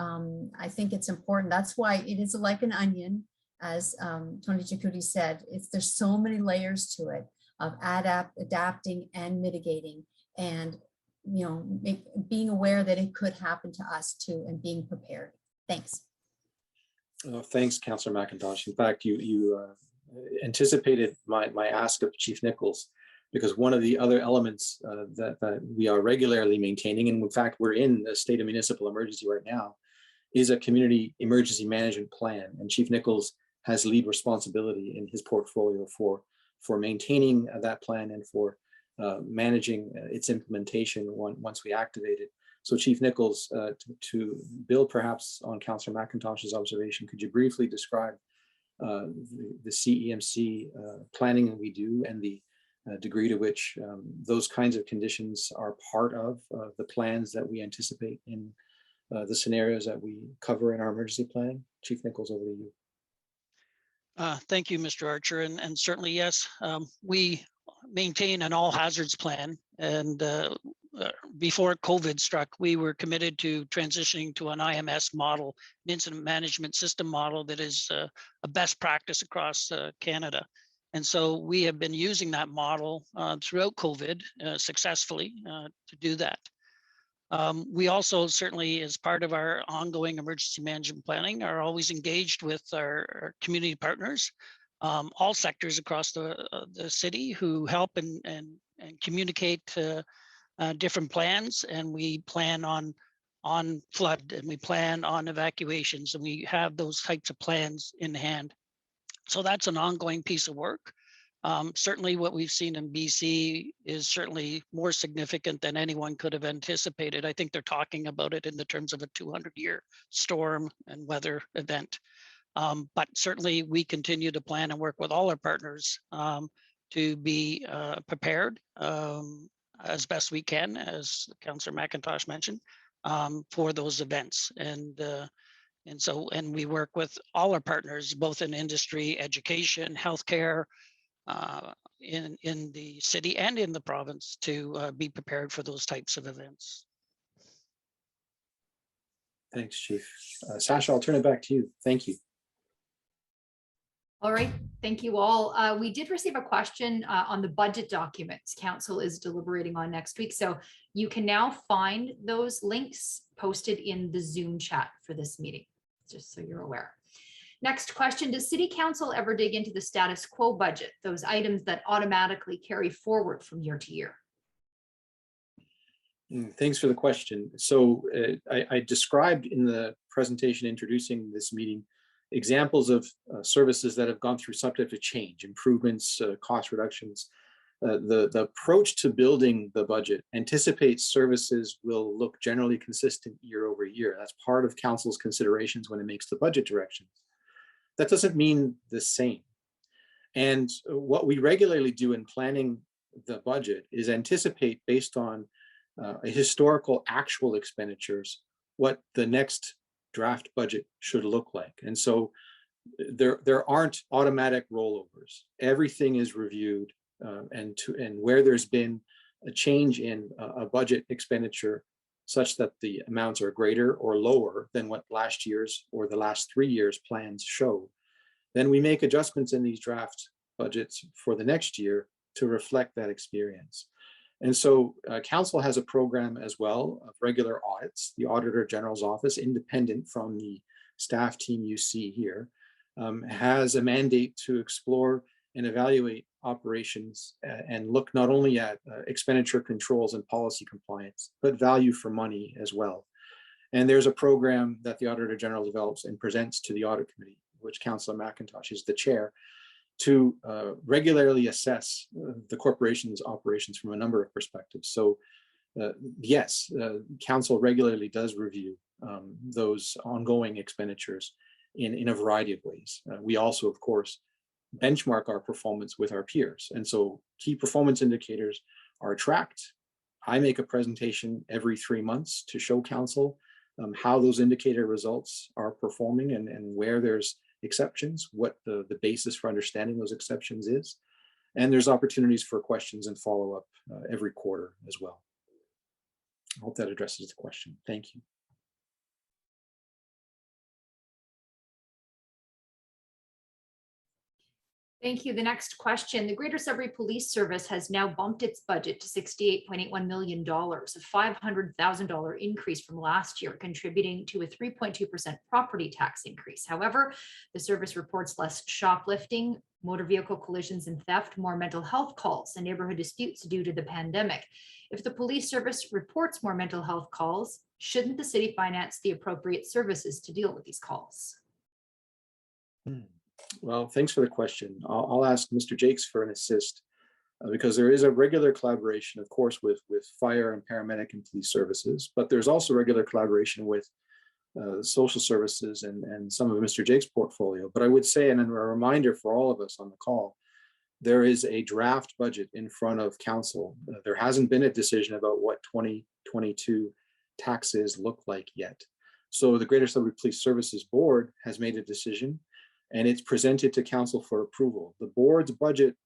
I think it's important. That's why it is like an onion, as Tony Chakouti said. There's so many layers to it of adapting and mitigating, and being aware that it could happen to us too, and being prepared. Thanks. Thanks, Councillor McIntosh. In fact, you anticipated my ask of Chief Nichols, because one of the other elements that we are regularly maintaining, and in fact, we're in a state of municipal emergency right now, is a community emergency management plan. And Chief Nichols has lead responsibility in his portfolio for maintaining that plan and for managing its implementation once we activate it. So Chief Nichols, to build perhaps on Councillor McIntosh's observation, could you briefly describe the CEMC planning that we do and the degree to which those kinds of conditions are part of the plans that we anticipate in the scenarios that we cover in our emergency planning? Chief Nichols, over to you. Thank you, Mr. Archer. And certainly, yes, we maintain an all hazards plan. And before COVID struck, we were committed to transitioning to an IMS model, an incident management system model that is a best practice across Canada. And so we have been using that model throughout COVID successfully to do that. We also certainly, as part of our ongoing emergency management planning, are always engaged with our community partners, all sectors across the city, who help and communicate different plans. And we plan on flood, and we plan on evacuations, and we have those types of plans in hand. So that's an ongoing piece of work. Certainly what we've seen in BC is certainly more significant than anyone could have anticipated. I think they're talking about it in the terms of a 200-year storm and weather event. But certainly we continue to plan and work with all our partners to be prepared as best we can, as Councillor McIntosh mentioned, for those events. And we work with all our partners, both in industry, education, healthcare, in the city and in the province, to be prepared for those types of events. Thanks, Chief. Sasha, I'll turn it back to you. Thank you. All right, thank you all. We did receive a question on the budget documents Council is deliberating on next week. So you can now find those links posted in the Zoom chat for this meeting, just so you're aware. Next question, does City Council ever dig into the status quo budget, those items that automatically carry forward from year to year? Thanks for the question. So I described in the presentation introducing this meeting examples of services that have gone through subject to change, improvements, cost reductions. The approach to building the budget anticipates services will look generally consistent year over year. That's part of Council's considerations when it makes the budget directions. That doesn't mean the same. And what we regularly do in planning the budget is anticipate, based on a historical actual expenditures, what the next draft budget should look like. And so there aren't automatic rollovers. Everything is reviewed, and where there's been a change in a budget expenditure such that the amounts are greater or lower than what last year's or the last 3 years plans show, then we make adjustments in these draft budgets for the next year to reflect that experience. And so Council has a program as well of regular audits. The Auditor General's Office, independent from the staff team you see here, has a mandate to explore and evaluate operations and look not only at expenditure controls and policy compliance, but value for money as well. And there's a program that the Auditor General develops and presents to the Audit Committee, which Councillor McIntosh is the chair, to regularly assess the corporation's operations from a number of perspectives. So yes, Council regularly does review those ongoing expenditures in a variety of ways. We also, of course, benchmark our performance with our peers. And so key performance indicators are tracked. I make a presentation every 3 months to show council how those indicator results are performing and where there's exceptions, what the basis for understanding those exceptions is. And there's opportunities for questions and follow-up every quarter as well. I hope that addresses the question. Thank you. Thank you. The next question, the Greater Sudbury Police Service has now bumped its budget to $68.81 million, a $500,000 increase from last year, contributing to a 3.2% property tax increase. However, the service reports less shoplifting, motor vehicle collisions and theft, more mental health calls and neighborhood disputes due to the pandemic. If the police service reports more mental health calls, shouldn't the city finance the appropriate services to deal with these calls? Well, thanks for the question. I'll ask Mr. Jakes for an assist because there is a regular collaboration, of course, with fire and paramedic and police services, but there's also regular collaboration with social services and some of Mr. Jakes' portfolio. But I would say, and a reminder for all of us on the call, there is a draft budget in front of council. There hasn't been a decision about what 2022 taxes look like yet. So the Greater Sudbury Police Services Board has made a decision and it's presented to council for approval. The board's budget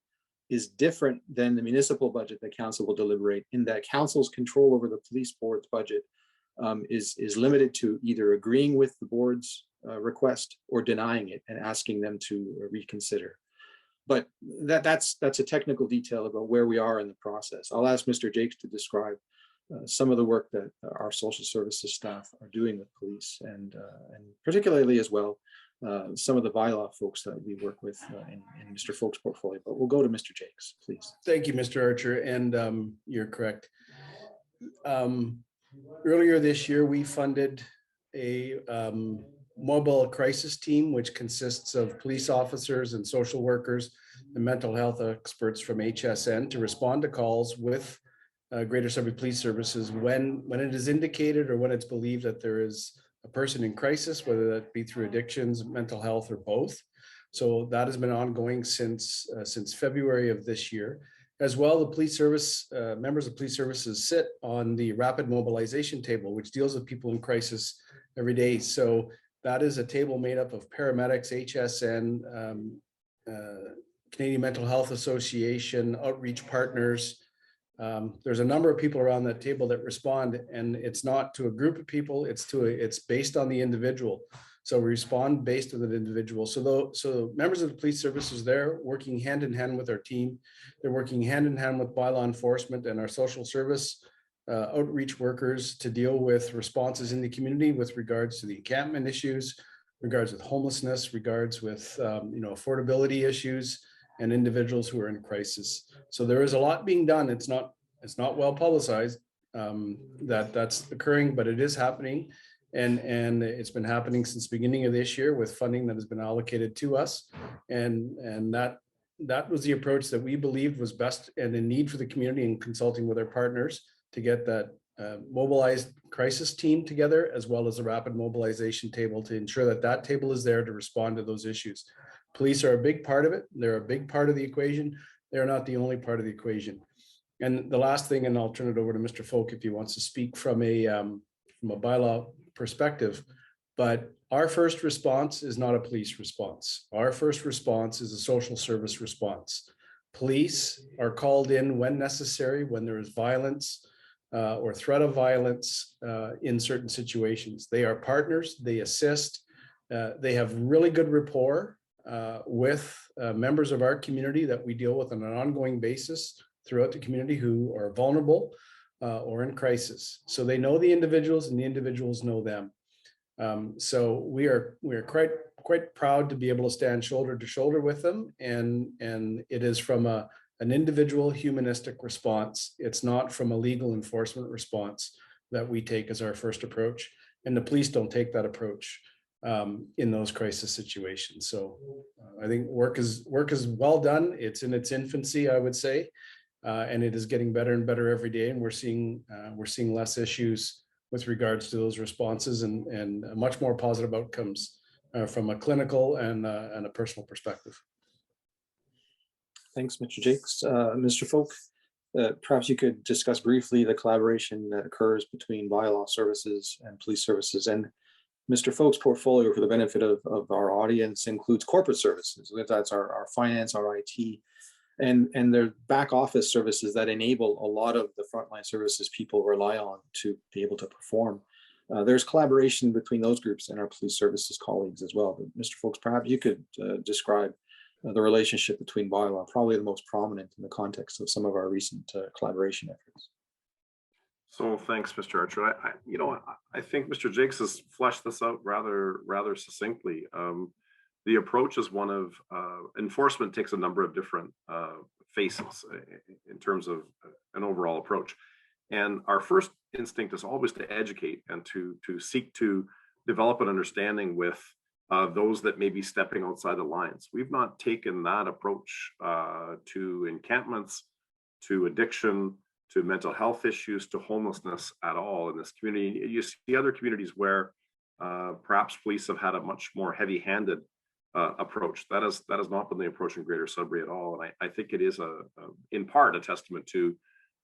is different than the municipal budget that council will deliberate in that council's control over the police board's budget is limited to either agreeing with the board's request or denying it and asking them to reconsider. But that's a technical detail about where we are in the process. I'll ask Mr. Jakes to describe some of the work that our social services staff are doing with police and particularly as well some of the bylaw folks that we work with in Mr. Folk's portfolio. But we'll go to Mr. Jakes, please. Thank you, Mr. Archer, and you're correct. Earlier this year, we funded a mobile crisis team, which consists of police officers and social workers and mental health experts from HSN to respond to calls with Greater Sudbury Police Services when it is indicated or when it's believed that there is a person in crisis, whether that be through addictions, mental health, or both. So that has been ongoing since February of this year. As well, the police service, members of police services sit on the rapid mobilization table, which deals with people in crisis every day. So that is a table made up of paramedics, HSN, Canadian Mental Health Association, outreach partners. There's a number of people around that table that respond, and it's not to a group of people, it's based on the individual. So we respond based on the individual. So members of the police services there working hand in hand with our team. They're working hand in hand with bylaw enforcement and our social service outreach workers to deal with responses in the community with regards to the encampment issues, regards with homelessness, regards with affordability issues and individuals who are in crisis. So there is a lot being done. It's not well publicized that's occurring, but it is happening. And it's been happening since the beginning of this year with funding that has been allocated to us. And that was the approach that we believed was best and in need for the community, and consulting with our partners to get that mobilized crisis team together, as well as a rapid mobilization table to ensure that that table is there to respond to those issues. Police are a big part of it. They're a big part of the equation. They're not the only part of the equation. And the last thing, and I'll turn it over to Mr. Folk if he wants to speak from a bylaw perspective, but our first response is not a police response. Our first response is a social service response. Police are called in when necessary, when there is violence or threat of violence in certain situations. They are partners, they assist, they have really good rapport with members of our community that we deal with on an ongoing basis throughout the community who are vulnerable or in crisis. So they know the individuals and the individuals know them. So we are quite proud to be able to stand shoulder to shoulder with them. And it is from an individual humanistic response. It's not from a legal enforcement response that we take as our first approach. And the police don't take that approach in those crisis situations. So I think work is well done. It's in its infancy, I would say. And it is getting better and better every day. And we're seeing less issues with regards to those responses and much more positive outcomes from a clinical and a personal perspective. Thanks, Mr. Jakes. Mr. Folk, perhaps you could discuss briefly the collaboration that occurs between bylaw services and police services. And Mr. Folk's portfolio, for the benefit of our audience, includes corporate services. That's our finance, our IT, and their back office services that enable a lot of the frontline services people rely on to be able to perform. There's collaboration between those groups and our police services colleagues as well. But Mr. Folks, perhaps you could describe the relationship between bylaw, probably the most prominent in the context of some of our recent collaboration efforts. So thanks, Mr. Archer. I think Mr. Jakes has fleshed this out rather succinctly. The approach is one of enforcement takes a number of different faces in terms of an overall approach. And our first instinct is always to educate and to seek to develop an understanding with those that may be stepping outside the lines. We've not taken that approach to encampments, to addiction, to mental health issues, to homelessness at all in this community. You see other communities where perhaps police have had a much more heavy-handed approach. That has not been the approach in Greater Sudbury at all. And I think it is in part a testament to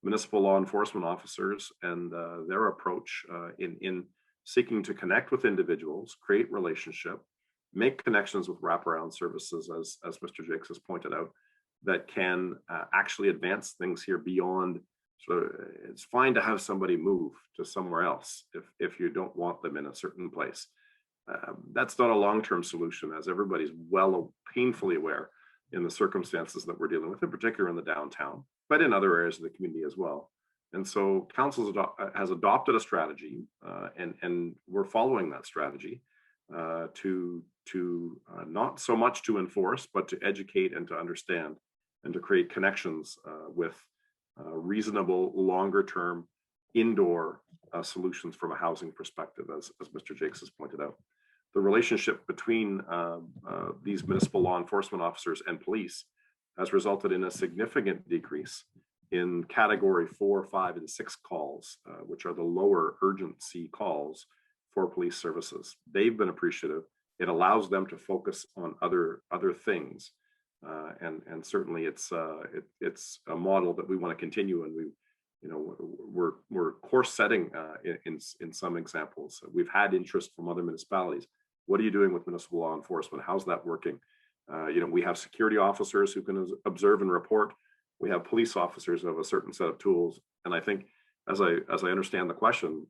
municipal law enforcement officers and their approach in seeking to connect with individuals, create relationship, make connections with wraparound services, as Mr. Jakes has pointed out, that can actually advance things here beyond. So it's fine to have somebody move to somewhere else if you don't want them in a certain place. That's not a long-term solution, as everybody's painfully aware in the circumstances that we're dealing with, in particular in the downtown, but in other areas of the community as well. And so council has adopted a strategy, and we're following that strategy to not so much to enforce, but to educate and to understand and to create connections with reasonable longer-term indoor solutions from a housing perspective, as Mr. Jakes has pointed out. The relationship between these municipal law enforcement officers and police has resulted in a significant decrease in category 4, 5, and 6 calls, which are the lower urgency calls for police services. They've been appreciative. It allows them to focus on other things. And certainly it's a model that we want to continue, and we're course setting in some examples. We've had interest from other municipalities. What are you doing with municipal law enforcement? How's that working? We have security officers who can observe and report. We have police officers who have a certain set of tools. And I think, as I understand the question,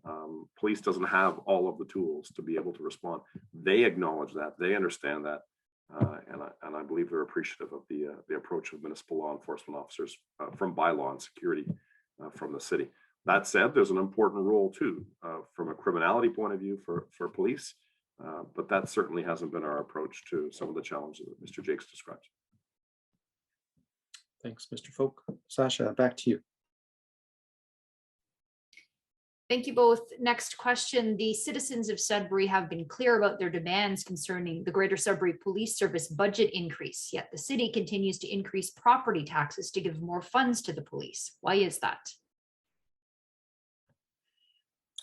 police doesn't have all of the tools to be able to respond. They acknowledge that, they understand that, and I believe they're appreciative of the approach of municipal law enforcement officers from bylaw and security from the city. That said, there's an important role too from a criminality point of view for police, but that certainly hasn't been our approach to some of the challenges that Mr. Jakes described. Thanks, Mr. Folk. Sasha, back to you. Thank you both. Next question. The citizens of Sudbury have been clear about their demands concerning the Greater Sudbury Police Service budget increase, yet the city continues to increase property taxes to give more funds to the police. Why is that?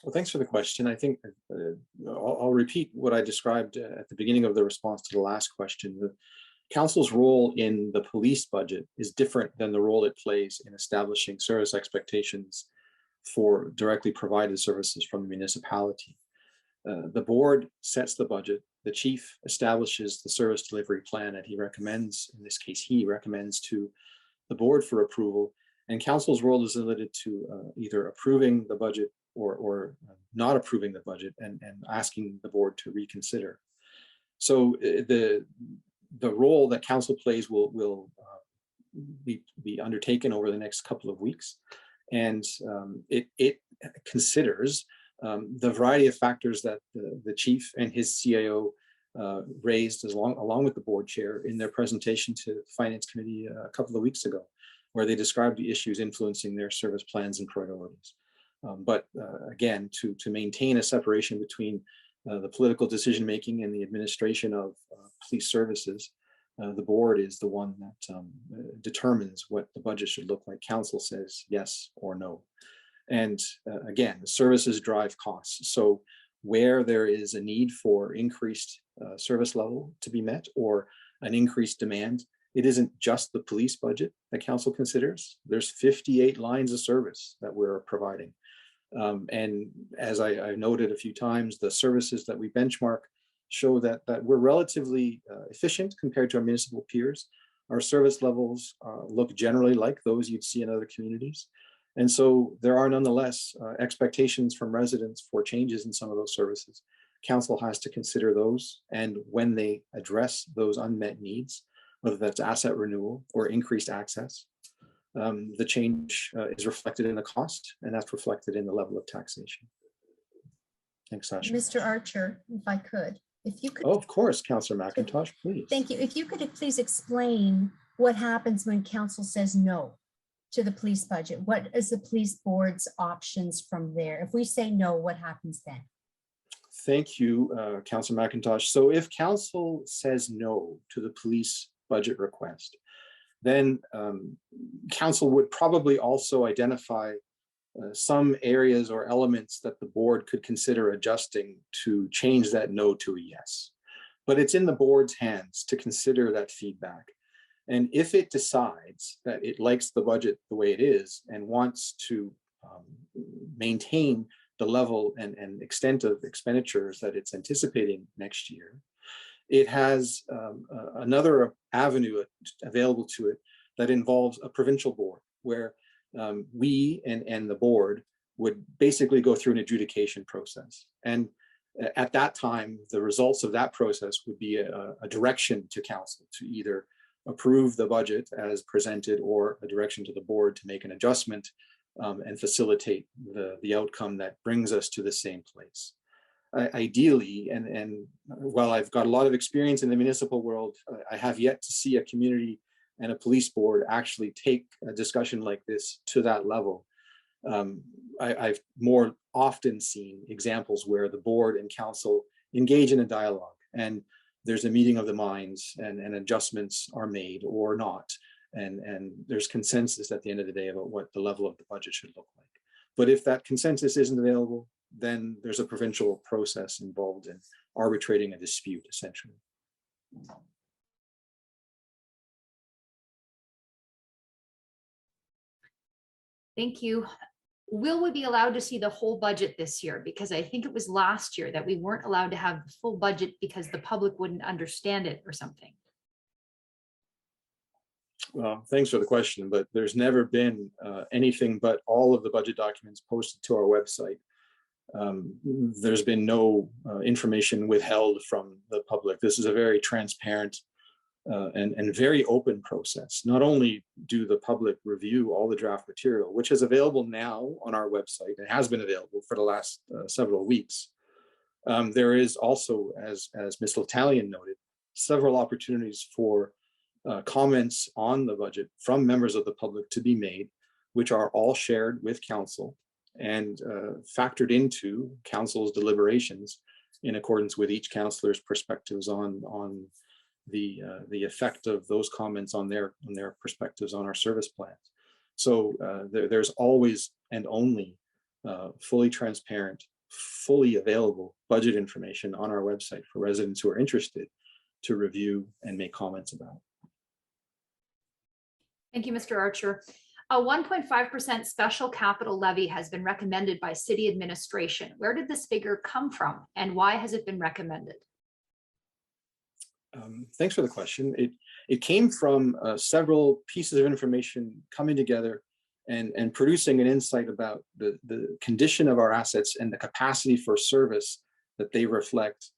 Well, thanks for the question. I think I'll repeat what I described at the beginning of the response to the last question. The council's role in the police budget is different than the role it plays in establishing service expectations for directly provided services from the municipality. The board sets the budget, the chief establishes the service delivery plan, and he recommends to the board for approval, and council's role is limited to either approving the budget or not approving the budget and asking the board to reconsider. So the role that council plays will be undertaken over the next couple of weeks. And it considers the variety of factors that the chief and his CIO raised along with the board chair in their presentation to the Finance Committee a couple of weeks ago, where they described the issues influencing their service plans and priorities. But again, to maintain a separation between the political decision-making and the administration of police services, the board is the one that determines what the budget should look like. Council says yes or no. And again, the services drive costs. So where there is a need for increased service level to be met or an increased demand, it isn't just the police budget that council considers. There's 58 lines of service that we're providing. And as I noted a few times, the services that we benchmark show that we're relatively efficient compared to our municipal peers. Our service levels look generally like those you'd see in other communities. And so there are nonetheless expectations from residents for changes in some of those services. Council has to consider those, and when they address those unmet needs, whether that's asset renewal or increased access, the change is reflected in the cost, and that's reflected in the level of taxation. Thanks, Sasha. Mr. Archer, if I could, if you could. Oh, of course, Councillor McIntosh, please. Thank you. If you could please explain what happens when council says no to the police budget. What is the police board's options from there? If we say no, what happens then? Thank you, Councillor McIntosh. So if council says no to the police budget request, then council would probably also identify some areas or elements that the board could consider adjusting to change that no to a yes. But it's in the board's hands to consider that feedback. And if it decides that it likes the budget the way it is and wants to maintain the level and extent of expenditures that it's anticipating next year, it has another avenue available to it that involves a provincial board, where we and the board would basically go through an adjudication process. And at that time, the results of that process would be a direction to council to either approve the budget as presented or a direction to the board to make an adjustment and facilitate the outcome that brings us to the same place. Ideally, and while I've got a lot of experience in the municipal world, I have yet to see a community and a police board actually take a discussion like this to that level. I've more often seen examples where the board and council engage in a dialogue, and there's a meeting of the minds, and adjustments are made or not. And there's consensus at the end of the day about what the level of the budget should look like. But if that consensus isn't available, then there's a provincial process involved in arbitrating a dispute, essentially. Thank you. Will we be allowed to see the whole budget this year? Because I think it was last year that we weren't allowed to have the full budget because the public wouldn't understand it or something. Well, thanks for the question, but there's never been anything but all of the budget documents posted to our website. There's been no information withheld from the public. This is a very transparent and very open process. Not only do the public review all the draft material, which is available now on our website, it has been available for the last several weeks. There is also, as Ms. L'Italien noted, several opportunities for comments on the budget from members of the public to be made, which are all shared with council and factored into council's deliberations in accordance with each councillor's perspectives on the effect of those comments on their perspectives on our service plans. So there's always and only fully transparent, fully available budget information on our website for residents who are interested to review and make comments about. Thank you, Mr. Archer. A 1.5% special capital levy has been recommended by city administration. Where did this figure come from, and why has it been recommended? Thanks for the question. It came from several pieces of information coming together and producing an insight about the condition of our assets and the capacity for service that they reflect,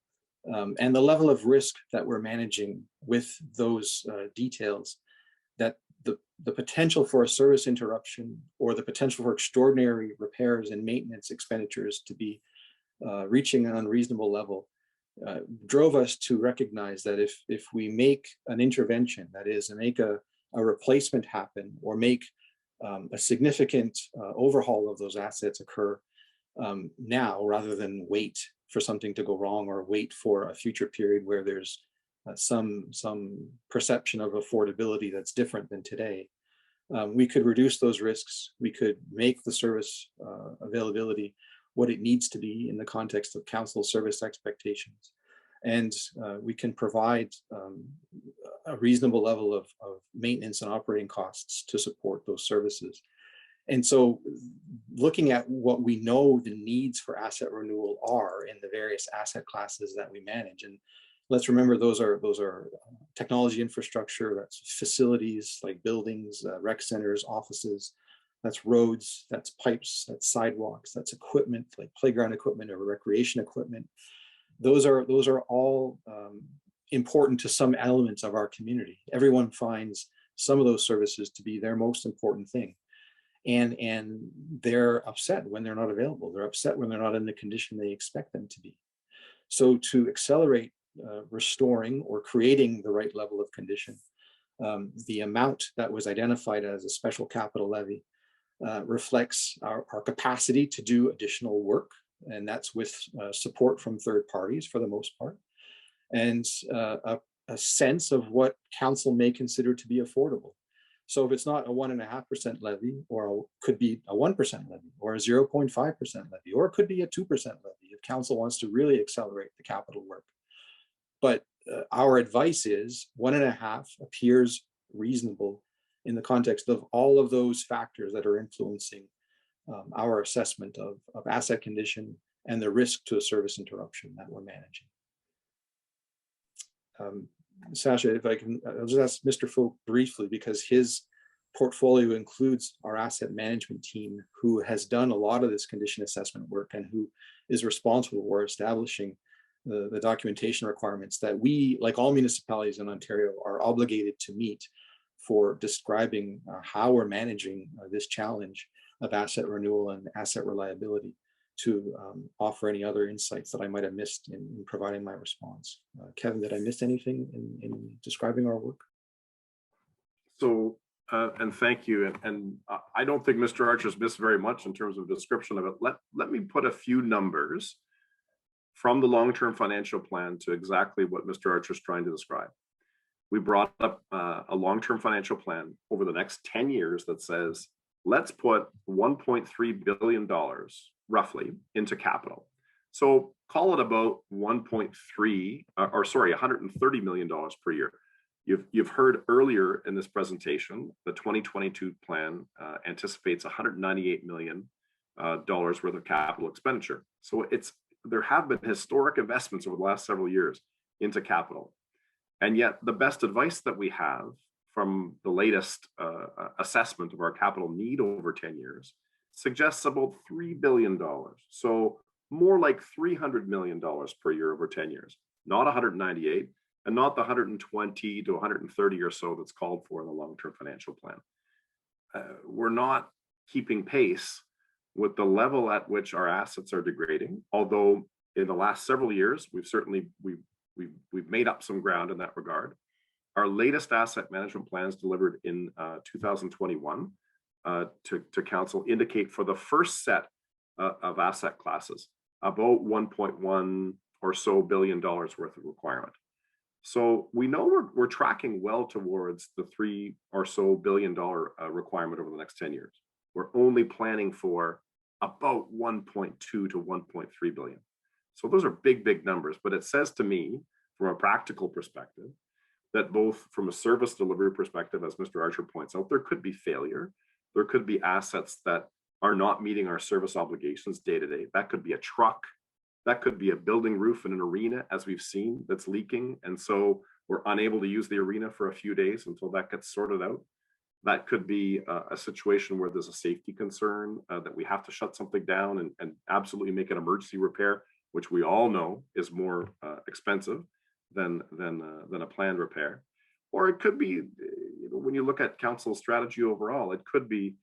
and the level of risk that we're managing with those details, that the potential for a service interruption or the potential for extraordinary repairs and maintenance expenditures to be reaching an unreasonable level drove us to recognize that if we make an intervention, that is, make a replacement happen or make a significant overhaul of those assets occur now, rather than wait for something to go wrong or wait for a future period where there's some perception of affordability that's different than today, we could reduce those risks. We could make the service availability what it needs to be in the context of council service expectations. And we can provide a reasonable level of maintenance and operating costs to support those services. And so looking at what we know the needs for asset renewal are in the various asset classes that we manage. And let's remember those are technology infrastructure, that's facilities like buildings, rec centers, offices, that's roads, that's pipes, that's sidewalks, that's equipment like playground equipment or recreation equipment. Those are all important to some elements of our community. Everyone finds some of those services to be their most important thing. And they're upset when they're not available. They're upset when they're not in the condition they expect them to be. So to accelerate restoring or creating the right level of condition, the amount that was identified as a special capital levy reflects our capacity to do additional work, and that's with support from third parties for the most part, and a sense of what council may consider to be affordable. So if it's not a 1.5% levy, or could be a 1% levy, or a 0.5% levy, or it could be a 2% levy if council wants to really accelerate the capital work. But our advice is 1.5 appears reasonable in the context of all of those factors that are influencing our assessment of asset condition and the risk to a service interruption that we're managing. Sasha, if I can, I'll just ask Mr. Folk briefly, because his portfolio includes our asset management team, who has done a lot of this condition assessment work and who is responsible for establishing the documentation requirements that we, like all municipalities in Ontario, are obligated to meet for describing how we're managing this challenge of asset renewal and asset reliability, to offer any other insights that I might have missed in providing my response. Kevin, did I miss anything in describing our work? So, and thank you. And I don't think Mr. Archer's missed very much in terms of description of it. Let me put a few numbers from the long-term financial plan to exactly what Mr. Archer's trying to describe. We brought up a long-term financial plan over the next 10 years that says, let's put $1.3 billion roughly into capital. So call it about $130 million per year. You've heard earlier in this presentation, the 2022 plan anticipates $198 million worth of capital expenditure. So there have been historic investments over the last several years into capital. And yet the best advice that we have from the latest assessment of our capital need over 10 years suggests about $3 billion. So more like $300 million per year over 10 years, not 198, and not the 120 to 130 or so that's called for in the long-term financial plan. We're not keeping pace with the level at which our assets are degrading, although in the last several years, we've made up some ground in that regard. Our latest asset management plans delivered in 2021 to council indicate for the first set of asset classes about 1.1 or so billion dollars worth of requirement. So we know we're tracking well towards the $3 or so billion requirement over the next 10 years. We're only planning for about 1.2 to 1.3 billion. So those are big, big numbers, but it says to me from a practical perspective that both from a service delivery perspective, as Mr. Archer points out, there could be failure. There could be assets that are not meeting our service obligations day to day. That could be a truck. That could be a building roof in an arena, as we've seen, that's leaking. And so we're unable to use the arena for a few days until that gets sorted out. That could be a situation where there's a safety concern that we have to shut something down and absolutely make an emergency repair, which we all know is more expensive than a planned repair. Or it could be, when you look at council's strategy overall, it could be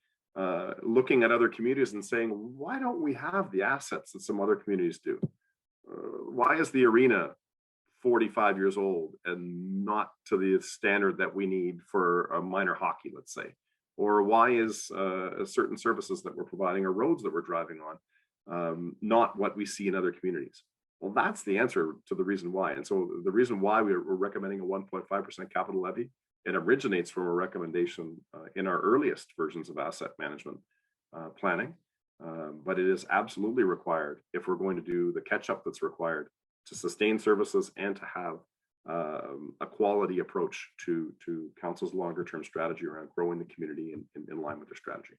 looking at other communities and saying, why don't we have the assets that some other communities do? Why is the arena 45 years old and not to the standard that we need for a minor hockey, let's say? Or why is certain services that we're providing or roads that we're driving on not what we see in other communities? Well, that's the answer to the reason why. And so the reason why we're recommending a 1.5% capital levy, it originates from a recommendation in our earliest versions of asset management planning, but it is absolutely required if we're going to do the catch up that's required to sustain services and to have a quality approach to council's longer term strategy around growing the community in line with their strategy.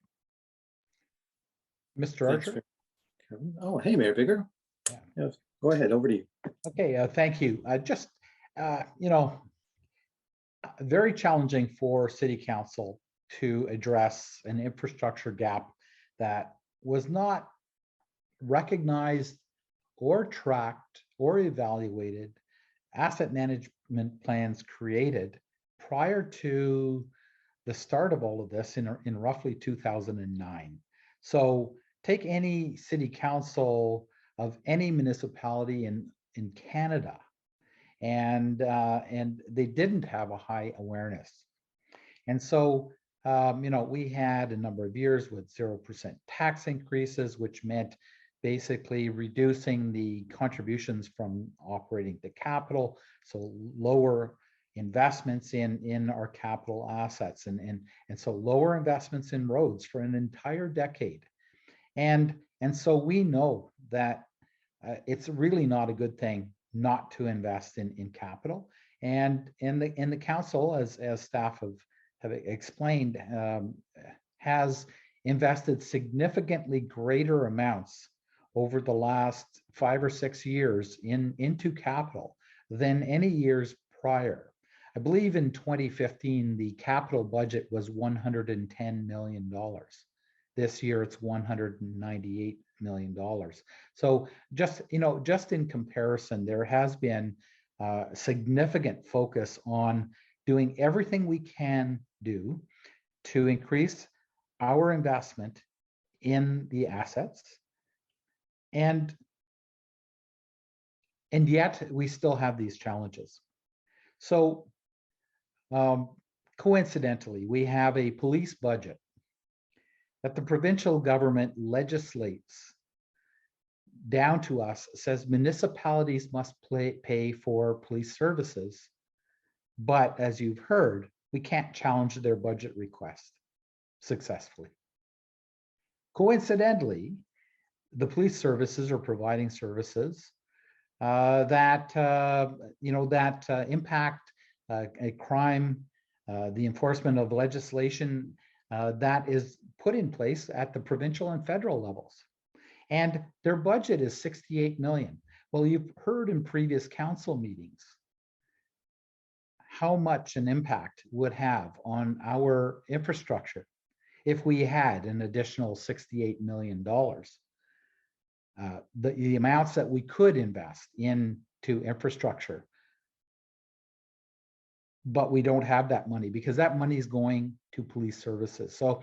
Mr. Thanks, Archer? Kevin. Oh, hey, Mayor Bigger. Yeah. Yeah, go ahead, over to you. Okay, thank you. Very challenging for City Council to address an infrastructure gap that was not recognized or tracked or evaluated, asset management plans created prior to the start of all of this in roughly 2009. So take any city council of any municipality in Canada, and they didn't have a high awareness. And so we had a number of years with 0% tax increases, which meant basically reducing the contributions from operating the capital, so lower investments in our capital assets, and so lower investments in roads for an entire decade. And so we know that it's really not a good thing not to invest in capital. And in the council, as staff have explained, has invested significantly greater amounts over the last 5 or 6 years into capital than any years prior. I believe in 2015, the capital budget was $110 million. This year, it's $198 million. So just in comparison, there has been significant focus on doing everything we can do to increase our investment in the assets. And yet we still have these challenges. So coincidentally, we have a police budget that the provincial government legislates down to us, says municipalities must pay for police services. But as you've heard, we can't challenge their budget request successfully. Coincidentally, the police services are providing services that impact a crime, the enforcement of legislation that is put in place at the provincial and federal levels. And their budget is $68 million. Well, you've heard in previous council meetings how much an impact would have on our infrastructure if we had an additional $68 million. The amounts that we could invest into infrastructure, but we don't have that money because that money is going to police services. So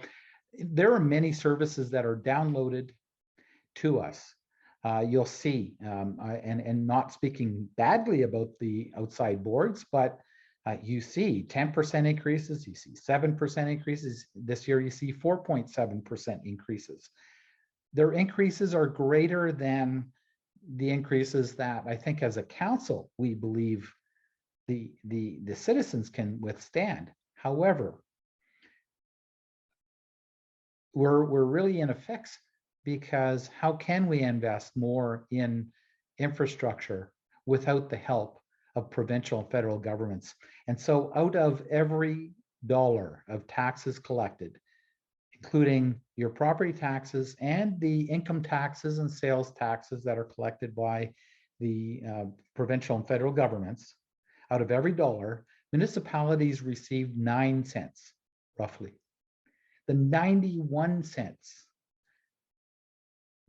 there are many services that are downloaded to us. You'll see, and not speaking badly about the outside boards, but you see 10% increases, you see 7% increases. This year you see 4.7% increases. Their increases are greater than the increases that I think as a council, we believe the citizens can withstand. However, we're really in a fix because how can we invest more in infrastructure without the help of provincial and federal governments? And so out of every dollar of taxes collected, including your property taxes and the income taxes and sales taxes that are collected by the provincial and federal governments, out of every dollar, municipalities receive 9 cents, roughly. The 91 cents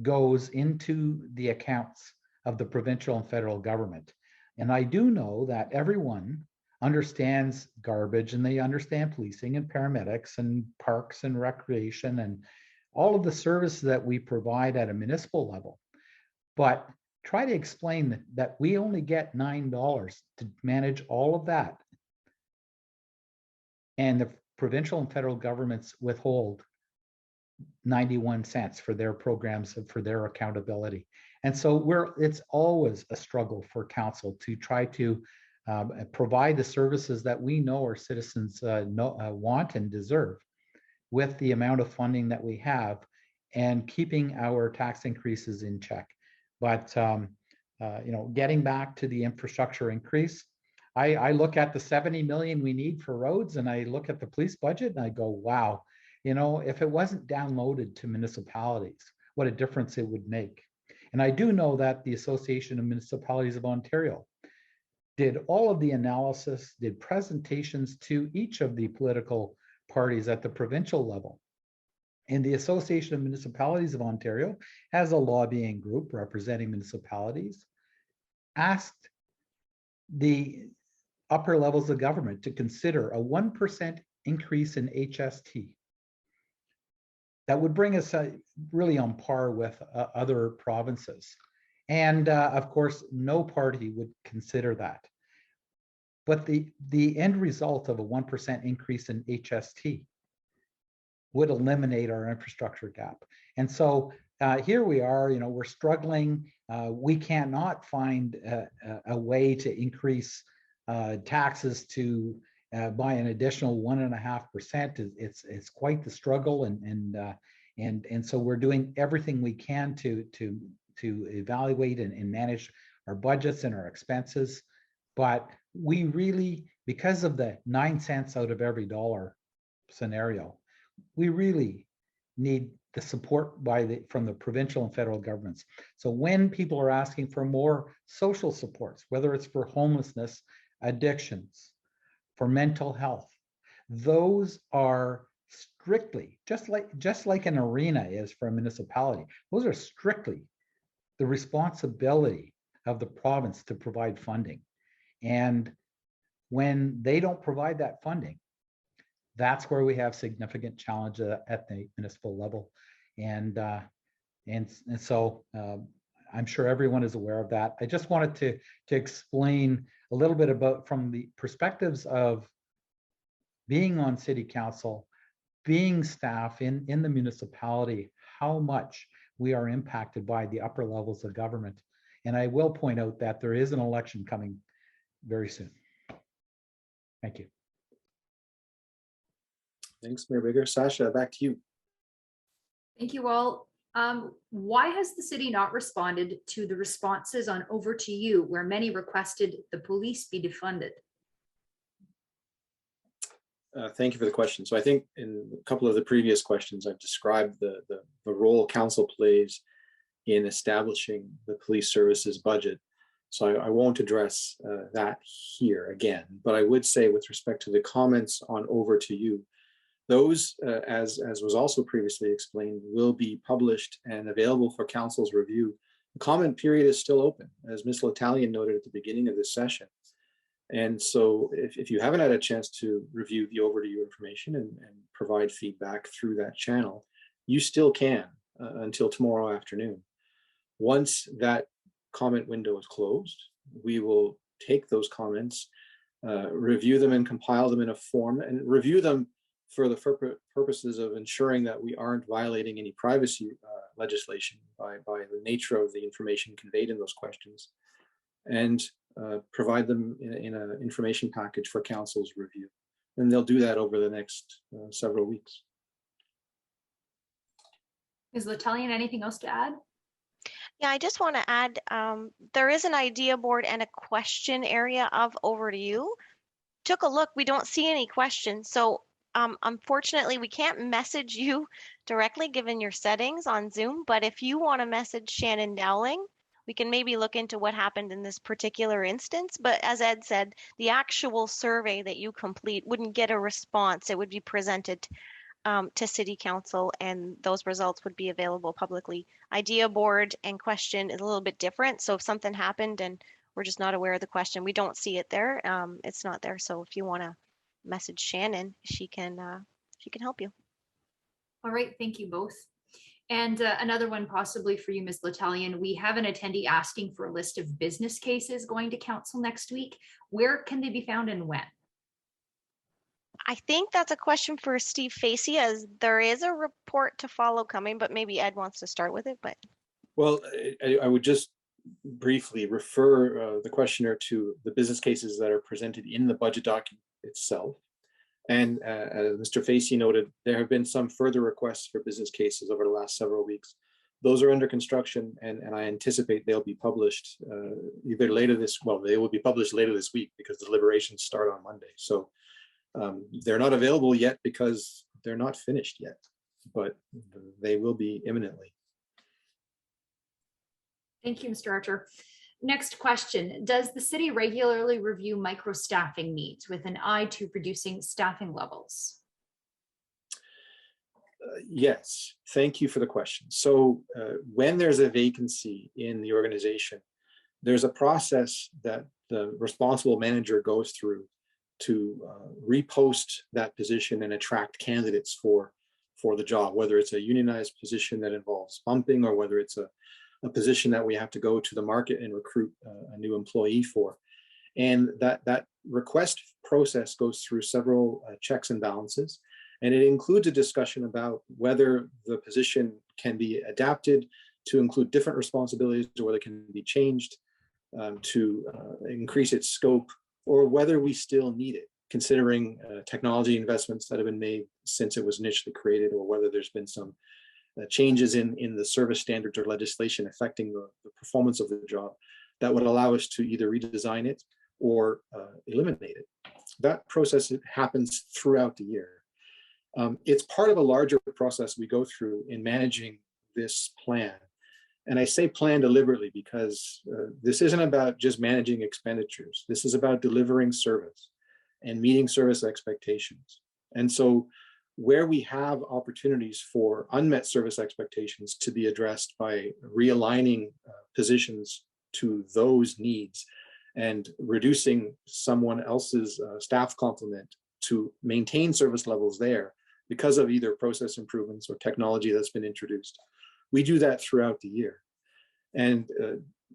goes into the accounts of the provincial and federal government. And I do know that everyone understands garbage and they understand policing and paramedics and parks and recreation and all of the services that we provide at a municipal level. But try to explain that we only get $9 to manage all of that. And the provincial and federal governments withhold 91 cents for their programs and for their accountability. And so it's always a struggle for council to try to provide the services that we know our citizens want and deserve with the amount of funding that we have and keeping our tax increases in check. But getting back to the infrastructure increase, I look at the 70 million we need for roads, and I look at the police budget and I go, wow, you know, if it wasn't downloaded to municipalities, what a difference it would make. And I do know that the Association of Municipalities of Ontario did all of the analysis, did presentations to each of the political parties at the provincial level. And the Association of Municipalities of Ontario has a lobbying group representing municipalities, asked the upper levels of government to consider a 1% increase in HST. That would bring us really on par with other provinces. And of course, no party would consider that. But the end result of a 1% increase in HST would eliminate our infrastructure gap. And so here we are, you know, we're struggling. We cannot find a way to increase taxes to by an additional 1.5%. It's quite the struggle, and so we're doing everything we can to evaluate and manage our budgets and our expenses. But we really, because of the 9 cents out of every dollar scenario, we really need the support from the provincial and federal governments. So when people are asking for more social supports, whether it's for homelessness, addictions, for mental health, those are strictly, just like an arena is for a municipality, those are strictly the responsibility of the province to provide funding. And when they don't provide that funding, that's where we have significant challenges at the municipal level. And so I'm sure everyone is aware of that. I just wanted to explain a little bit about, from the perspectives of being on city council, being staff in the municipality, how much we are impacted by the upper levels of government. And I will point out that there is an election coming very soon. Thank you. Thanks, Mayor Bigger. Sasha, back to you. Thank you all. Why has the city not responded to the responses on Over to You, where many requested the police be defunded? Thank you for the question. So I think in a couple of the previous questions, I've described the role council plays in establishing the police services budget. So I won't address that here again, but I would say, with respect to the comments on Over to You, those, as was also previously explained, will be published and available for council's review. The comment period is still open, as Ms. L'Italian noted at the beginning of this session. And so if you haven't had a chance to review the Over to You information and provide feedback through that channel, you still can until tomorrow afternoon. Once that comment window is closed, we will take those comments, review them and compile them in a form, and review them for the purposes of ensuring that we aren't violating any privacy legislation by the nature of the information conveyed in those questions, and provide them in an information package for council's review. And they'll do that over the next several weeks. Ms. L'Italian, anything else to add? Yeah, I just want to add, there is an idea board and a question area of Over to You. Took a look, we don't see any questions. So unfortunately, we can't message you directly given your settings on Zoom, but if you want to message Shannon Dowling, we can maybe look into what happened in this particular instance. But as Ed said, the actual survey that you complete wouldn't get a response. It would be presented to City Council, and those results would be available publicly. Idea board and question is a little bit different. So if something happened and we're just not aware of the question, we don't see it there. It's not there. So if you want to message Shannon, she can help you. All right, thank you both. And another one possibly for you, Ms. L'Italian. We have an attendee asking for a list of business cases going to council next week. Where can they be found and when? I think that's a question for Steve Facey, as there is a report to follow coming, but maybe Ed wants to start with it. But well, I would just briefly refer the questioner to the business cases that are presented in the budget document itself. And as Mr. Facey noted, there have been some further requests for business cases over the last several weeks. those are under construction, and I anticipate they'll be published either later they will be published later this week because the deliberations start on Monday. So they're not available yet because they're not finished yet, but they will be imminently. Thank you, Mr. Archer. Next question. Does the city regularly review micro-staffing needs with an eye to reducing staffing levels? Yes, thank you for the question. So when there's a vacancy in the organization, there's a process that the responsible manager goes through to repost that position and attract candidates for the job, whether it's a unionized position that involves bumping or whether it's a position that we have to go to the market and recruit a new employee for. And that request process goes through several checks and balances. And it includes a discussion about whether the position can be adapted to include different responsibilities or whether it can be changed to increase its scope, or whether we still need it, considering technology investments that have been made since it was initially created, or whether there's been some changes in the service standards or legislation affecting the performance of the job that would allow us to either redesign it or eliminate it. That process happens throughout the year. It's part of a larger process we go through in managing this plan. And I say plan deliberately because this isn't about just managing expenditures. This is about delivering service and meeting service expectations. And so where we have opportunities for unmet service expectations to be addressed by realigning positions to those needs and reducing someone else's staff complement to maintain service levels there because of either process improvements or technology that's been introduced, we do that throughout the year. And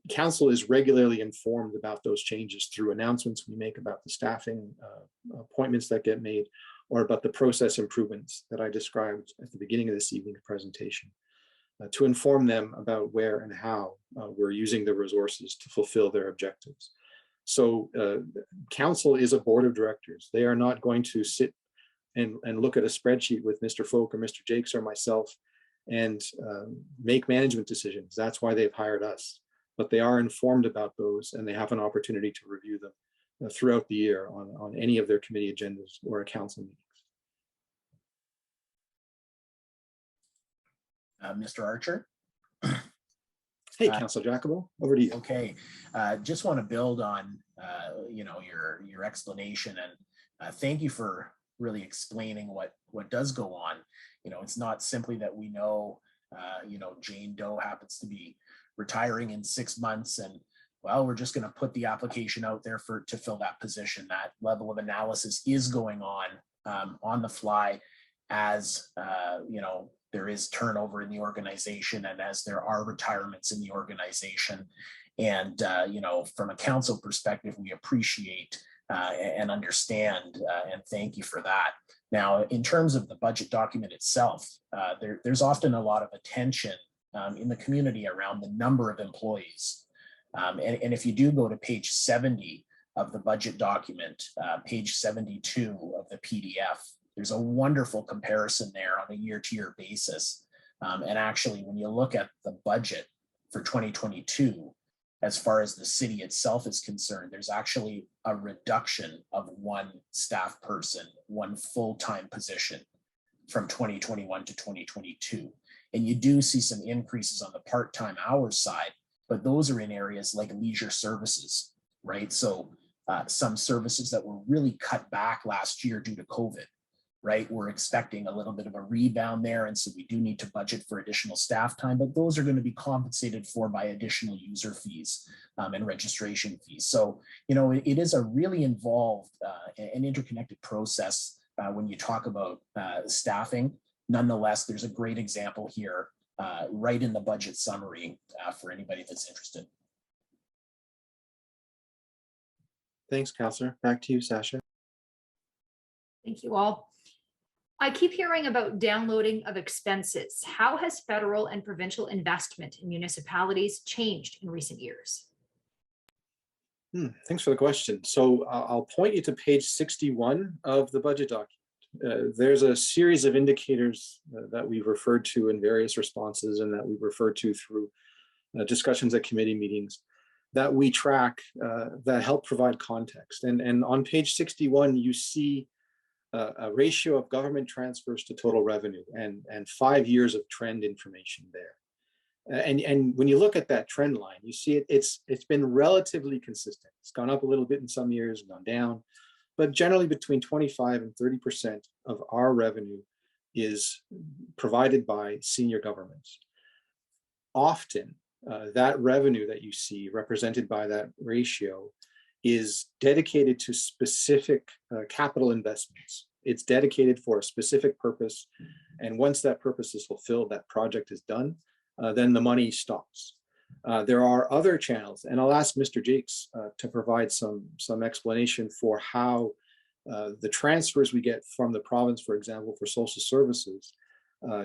council is regularly informed about those changes through announcements we make about the staffing appointments that get made, or about the process improvements that I described at the beginning of this evening's presentation, to inform them about where and how we're using the resources to fulfill their objectives. So council is a board of directors. They are not going to sit and look at a spreadsheet with Mr. Folk or Mr. Jakes or myself and make management decisions. That's why they've hired us. But they are informed about those, and they have an opportunity to review them throughout the year on any of their committee agendas or a council meetings. Mr. Archer? Hey, Councilor Jacobo, over to you. Okay, just want to build on your explanation, and thank you for really explaining what does go on. It's not simply that we know Jane Doe happens to be retiring in 6 months, and well, we're just going to put the application out there to fill that position. That level of analysis is going on the fly as there is turnover in the organization and as there are retirements in the organization. And from a council perspective, we appreciate and understand and thank you for that. Now, in terms of the budget document itself, there's often a lot of attention in the community around the number of employees. And if you do go to page 70 of the budget document, page 72 of the PDF, there's a wonderful comparison there on a year-to-year basis. And actually, when you look at the budget for 2022, as far as the city itself is concerned, there's actually a reduction of one staff person, one full-time position from 2021 to 2022. And you do see some increases on the part-time hours side, but those are in areas like leisure services, right? So some services that were really cut back last year due to COVID, right? We're expecting a little bit of a rebound there. And so we do need to budget for additional staff time, but those are going to be compensated for by additional user fees and registration fees. So, it is a really involved and interconnected process when you talk about staffing. Nonetheless, there's a great example here right in the budget summary for anybody that's interested. Thanks, Councillor. Back to you, Sasha. Thank you all. I keep hearing about downloading of expenses. How has federal and provincial investment in municipalities changed in recent years? Thanks for the question. So I'll point you to page 61 of the budget document. there's a series of indicators that we've referred to in various responses and that we've referred to through discussions at committee meetings that we track that help provide context. And on page 61, you see a ratio of government transfers to total revenue and 5 years of trend information there. And when you look at that trend line, you see it's been relatively consistent. It's gone up a little bit in some years, gone down, but generally between 25 and 30% of our revenue is provided by senior governments. Often, that revenue that you see represented by that ratio is dedicated to specific capital investments. It's dedicated for a specific purpose. And once that purpose is fulfilled, that project is done, then the money stops. There are other channels, and I'll ask Mr. Jakes to provide some explanation for how the transfers we get from the province, for example, for social services,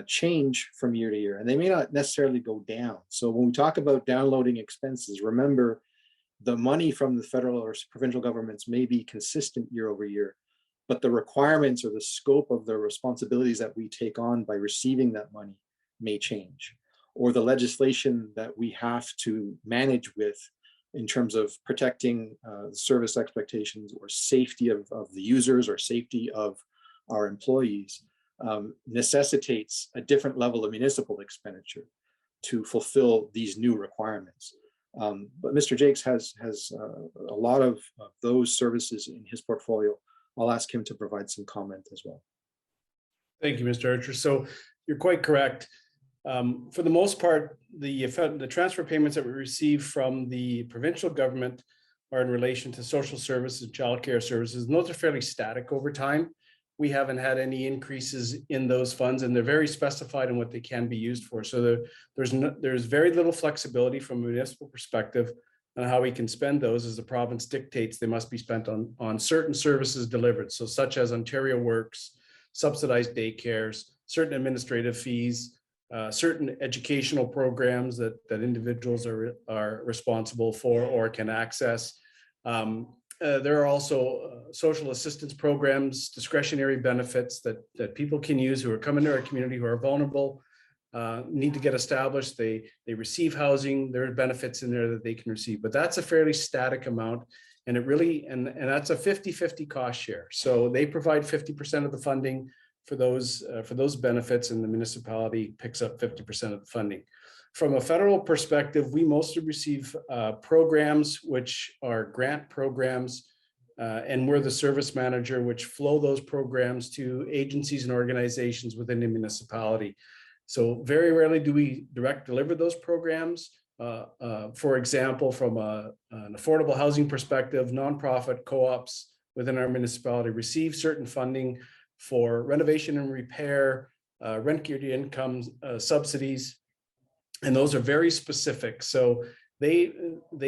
change from year to year, and they may not necessarily go down. So when we talk about downloading expenses, remember the money from the federal or provincial governments may be consistent year over year, but the requirements or the scope of the responsibilities that we take on by receiving that money may change, or the legislation that we have to manage with in terms of protecting service expectations or safety of the users or safety of our employees necessitates a different level of municipal expenditure to fulfill these new requirements. But Mr. Jakes has a lot of those services in his portfolio. I'll ask him to provide some comment as well. Thank you, Mr. Archer. So you're quite correct. For the most part, the transfer payments that we receive from the provincial government are in relation to social services, childcare services, and those are fairly static over time. We haven't had any increases in those funds, and they're very specified in what they can be used for. So there's very little flexibility from a municipal perspective on how we can spend those, as the province dictates they must be spent on certain services delivered. So such as Ontario Works, subsidized daycares, certain administrative fees, certain educational programs that individuals are responsible for or can access. There are also social assistance programs, discretionary benefits that people can use who are coming to our community, who are vulnerable, need to get established. They receive housing, there are benefits in there that they can receive, but that's a fairly static amount. And it really, and that's a 50-50 cost share. So they provide 50% of the funding for those benefits, and the municipality picks up 50% of the funding. From a federal perspective, we mostly receive programs which are grant programs, and we're the service manager, which flow those programs to agencies and organizations within the municipality. So very rarely do we direct deliver those programs. For example, from an affordable housing perspective, nonprofit co-ops within our municipality receive certain funding for renovation and repair, rent geared income subsidies. And those are very specific. So they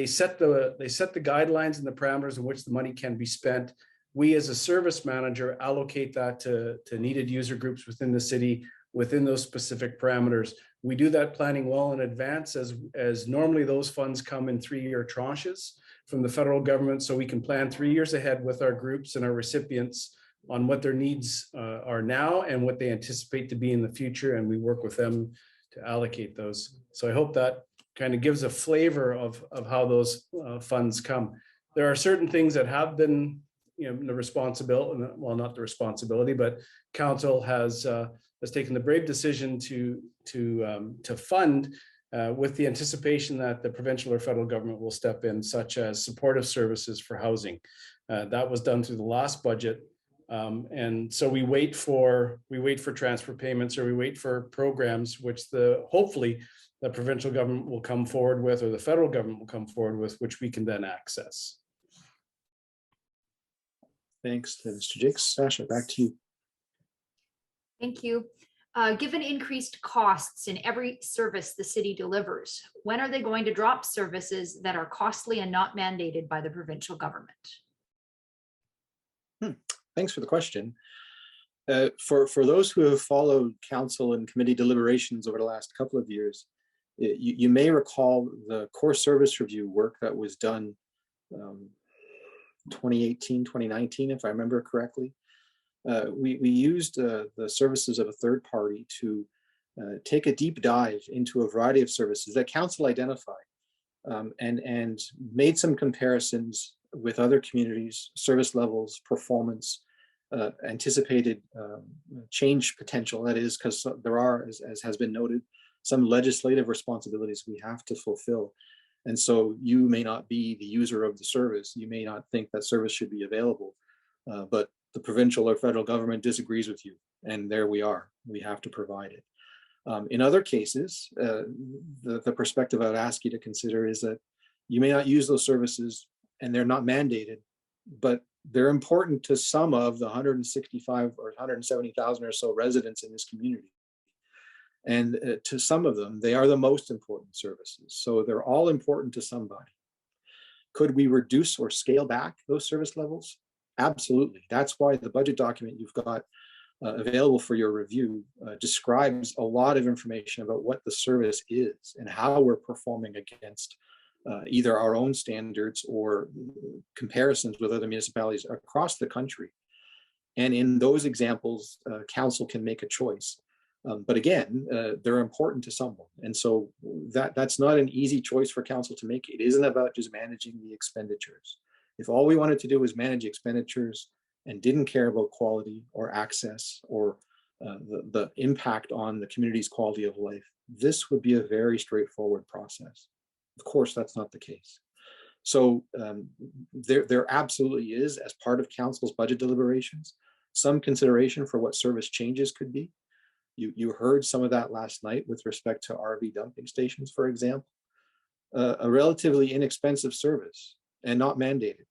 set the guidelines and the parameters in which the money can be spent. We, as a service manager, allocate that to needed user groups within the city within those specific parameters. We do that planning well in advance, as normally those funds come in 3-year tranches from the federal government, so we can plan 3 years ahead with our groups and our recipients on what their needs are now and what they anticipate to be in the future, and we work with them to allocate those. So I hope that kind of gives a flavor of how those funds come. There are certain things that have been, the responsibility, well, not the responsibility, but council has taken the brave decision to fund with the anticipation that the provincial or federal government will step in, such as supportive services for housing. That was done through the last budget. And so we wait for transfer payments, or we wait for programs which hopefully the provincial government will come forward with, or the federal government will come forward with, which we can then access. Thanks, Mr. Jakes. Sasha, back to you. Thank you. Given increased costs in every service the city delivers, when are they going to drop services that are costly and not mandated by the provincial government? Thanks for the question. For those who have followed council and committee deliberations over the last couple of years, you may recall the core service review work that was done 2018, 2019, if I remember correctly. we used the services of a third party to take a deep dive into a variety of services that council identified, and made some comparisons with other communities, service levels, performance, anticipated change potential. That is, because there are, as has been noted, some legislative responsibilities we have to fulfill. And so you may not be the user of the service. You may not think that service should be available, but the provincial or federal government disagrees with you. And there we are. We have to provide it. In other cases, the perspective I would ask you to consider is that you may not use those services and they're not mandated, but they're important to some of the 165 or 170,000 or so residents in this community. And to some of them, they are the most important services. So they're all important to somebody. Could we reduce or scale back those service levels? Absolutely. That's why the budget document you've got available for your review describes a lot of information about what the service is and how we're performing against either our own standards or comparisons with other municipalities across the country. And in those examples, council can make a choice. But again, they're important to someone. And so that's not an easy choice for council to make. It isn't about just managing the expenditures. If all we wanted to do was manage expenditures and didn't care about quality or access or the impact on the community's quality of life, this would be a very straightforward process. Of course, that's not the case. So there absolutely is, as part of council's budget deliberations, some consideration for what service changes could be. You heard some of that last night with respect to RV dumping stations, for example. A relatively inexpensive service and not mandated.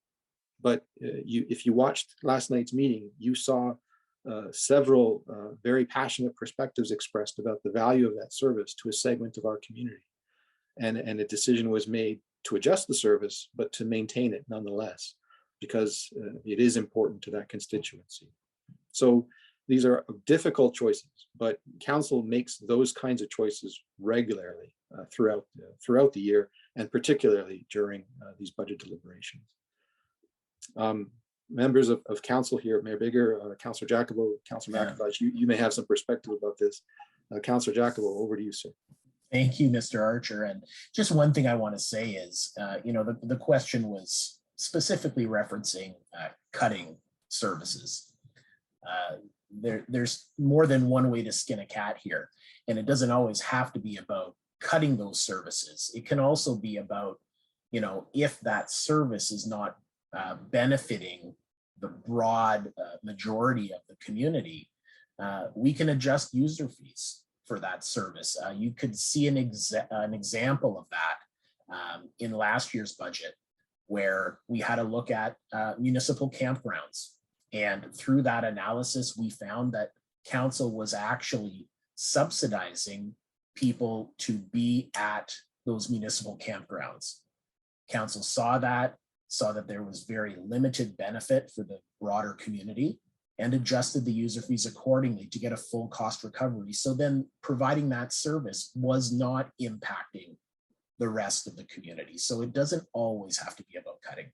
But if you watched last night's meeting, you saw several very passionate perspectives expressed about the value of that service to a segment of our community. And a decision was made to adjust the service, but to maintain it nonetheless, because it is important to that constituency. So these are difficult choices, but council makes those kinds of choices regularly throughout the year, and particularly during these budget deliberations. Members of council here, Mayor Bigger, Councillor Jacobo, Councillor McIntosh, you may have some perspective about this. Councillor Jacobo, over to you, sir. Thank you, Mr. Archer. And just one thing I want to say is, the question was specifically referencing cutting services. There's more than one way to skin a cat here, and it doesn't always have to be about cutting those services. It can also be about, if that service is not benefiting the broad majority of the community, we can adjust user fees for that service. You could see an example of that in last year's budget, where we had a look at municipal campgrounds. And through that analysis, we found that council was actually subsidizing people to be at those municipal campgrounds. Council saw that there was very limited benefit for the broader community, and adjusted the user fees accordingly to get a full cost recovery. So then providing that service was not impacting the rest of the community. So it doesn't always have to be about cutting.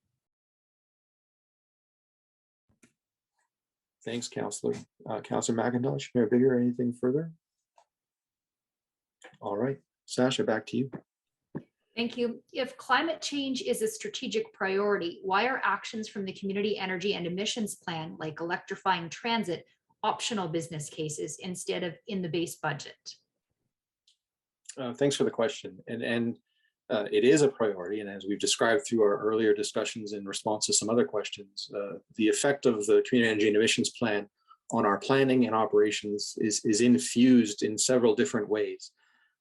Thanks, Councillor. Councillor McIntosh, Mayor Bigger, anything further? All right, Sasha, back to you. Thank you. If climate change is a strategic priority, why are actions from the Community Energy and Emissions Plan, like electrifying transit, optional business cases instead of in the base budget? Thanks for the question. And it is a priority. And as we've described through our earlier discussions in response to some other questions, the effect of the Community Energy and Emissions Plan on our planning and operations is infused in several different ways.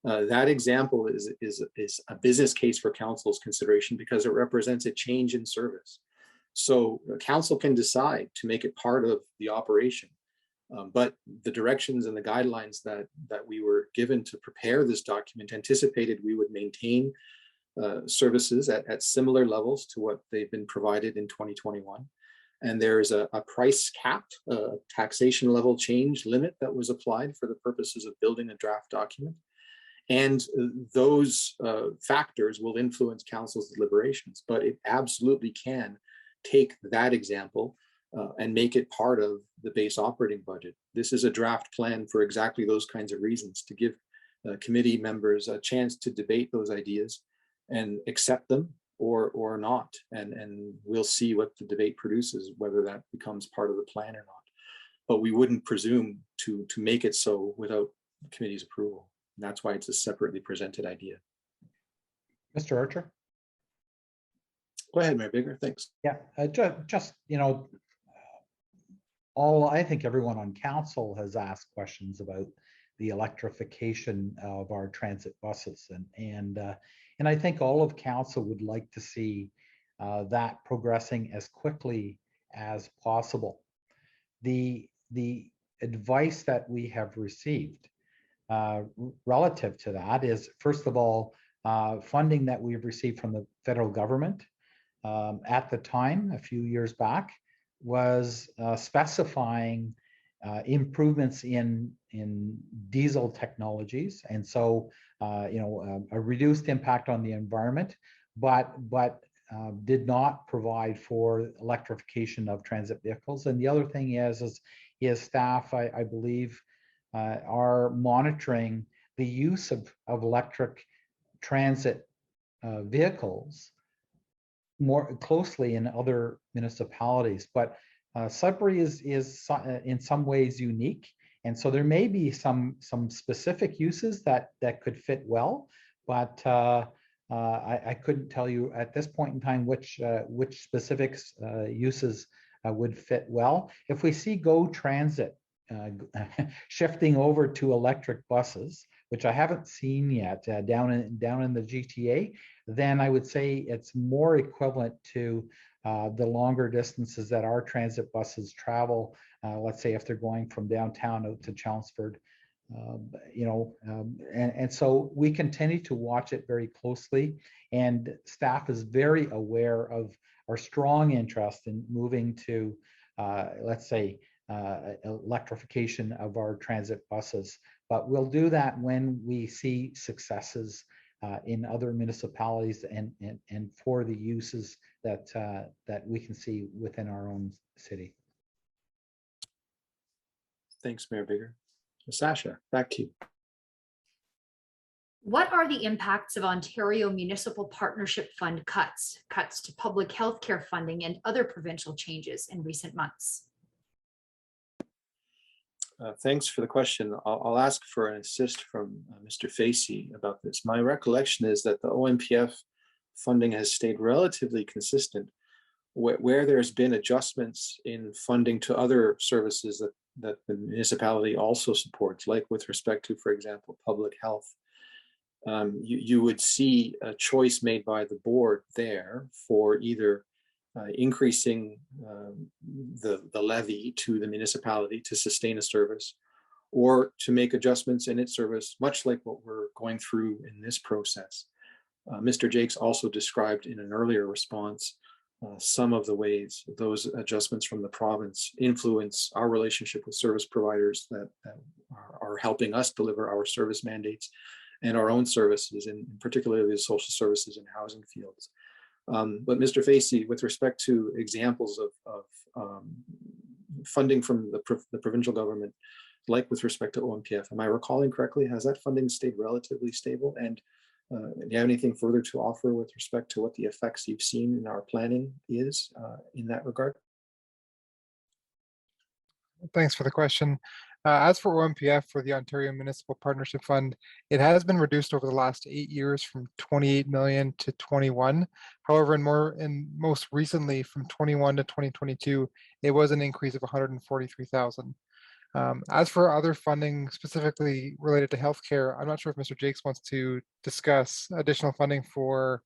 That example is a business case for council's consideration because it represents a change in service. So council can decide to make it part of the operation, but the directions and the guidelines that we were given to prepare this document anticipated we would maintain services at similar levels to what they've been provided in 2021. And there's a price cap, taxation level change limit that was applied for the purposes of building a draft document. And those factors will influence council's deliberations, but it absolutely can take that example and make it part of the base operating budget. This is a draft plan for exactly those kinds of reasons, to give committee members a chance to debate those ideas and accept them or not. And we'll see what the debate produces, whether that becomes part of the plan or not. But we wouldn't presume to make it so without the committee's approval. And that's why it's a separately presented idea. Mr. Archer? Go ahead, Mayor Bigger, thanks. Yeah, just, I think everyone on council has asked questions about the electrification of our transit buses, and I think all of council would like to see that progressing as quickly as possible. The advice that we have received relative to that is, first of all, funding that we've received from the federal government at the time, a few years back, was specifying improvements in diesel technologies, and so a reduced impact on the environment, but did not provide for electrification of transit vehicles. And the other thing is staff, I believe, are monitoring the use of electric transit vehicles more closely in other municipalities. But Sudbury is in some ways unique, and so there may be some specific uses that could fit well, but I couldn't tell you at this point in time which specific uses would fit well. If we see GO Transit shifting over to electric buses, which I haven't seen yet down in the GTA, then I would say it's more equivalent to the longer distances that our transit buses travel. Let's say if they're going from downtown out to Chelmsford, and so we continue to watch it very closely, and staff is very aware of our strong interest in moving to, let's say, electrification of our transit buses. But we'll do that when we see successes in other municipalities and for the uses that we can see within our own city. Thanks, Mayor Bigger. Sasha, back to you. What are the impacts of Ontario Municipal Partnership Fund cuts to public health care funding, and other provincial changes in recent months? Thanks for the question. I'll ask for an assist from Mr. Facey about this. My recollection is that the OMPF funding has stayed relatively consistent, where there's been adjustments in funding to other services that the municipality also supports, like with respect to, for example, public health. You would see a choice made by the board there for either increasing the levy to the municipality to sustain a service, or to make adjustments in its service, much like what we're going through in this process. Mr. Jakes also described in an earlier response some of the ways those adjustments from the province influence our relationship with service providers that are helping us deliver our service mandates and our own services, and particularly the social services and housing fields. But Mr. Facey, with respect to examples of funding from the provincial government, like with respect to OMPF, am I recalling correctly? Has that funding stayed relatively stable? And do you have anything further to offer with respect to what the effects you've seen in our planning is in that regard? Thanks for the question. As for OMPF, for the Ontario Municipal Partnership Fund, it has been reduced over the last 8 years from 28 million to 21. However, and most recently from 21 to 2022, it was an increase of 143,000. As for other funding specifically related to healthcare, I'm not sure if Mr. Jakes wants to discuss additional funding for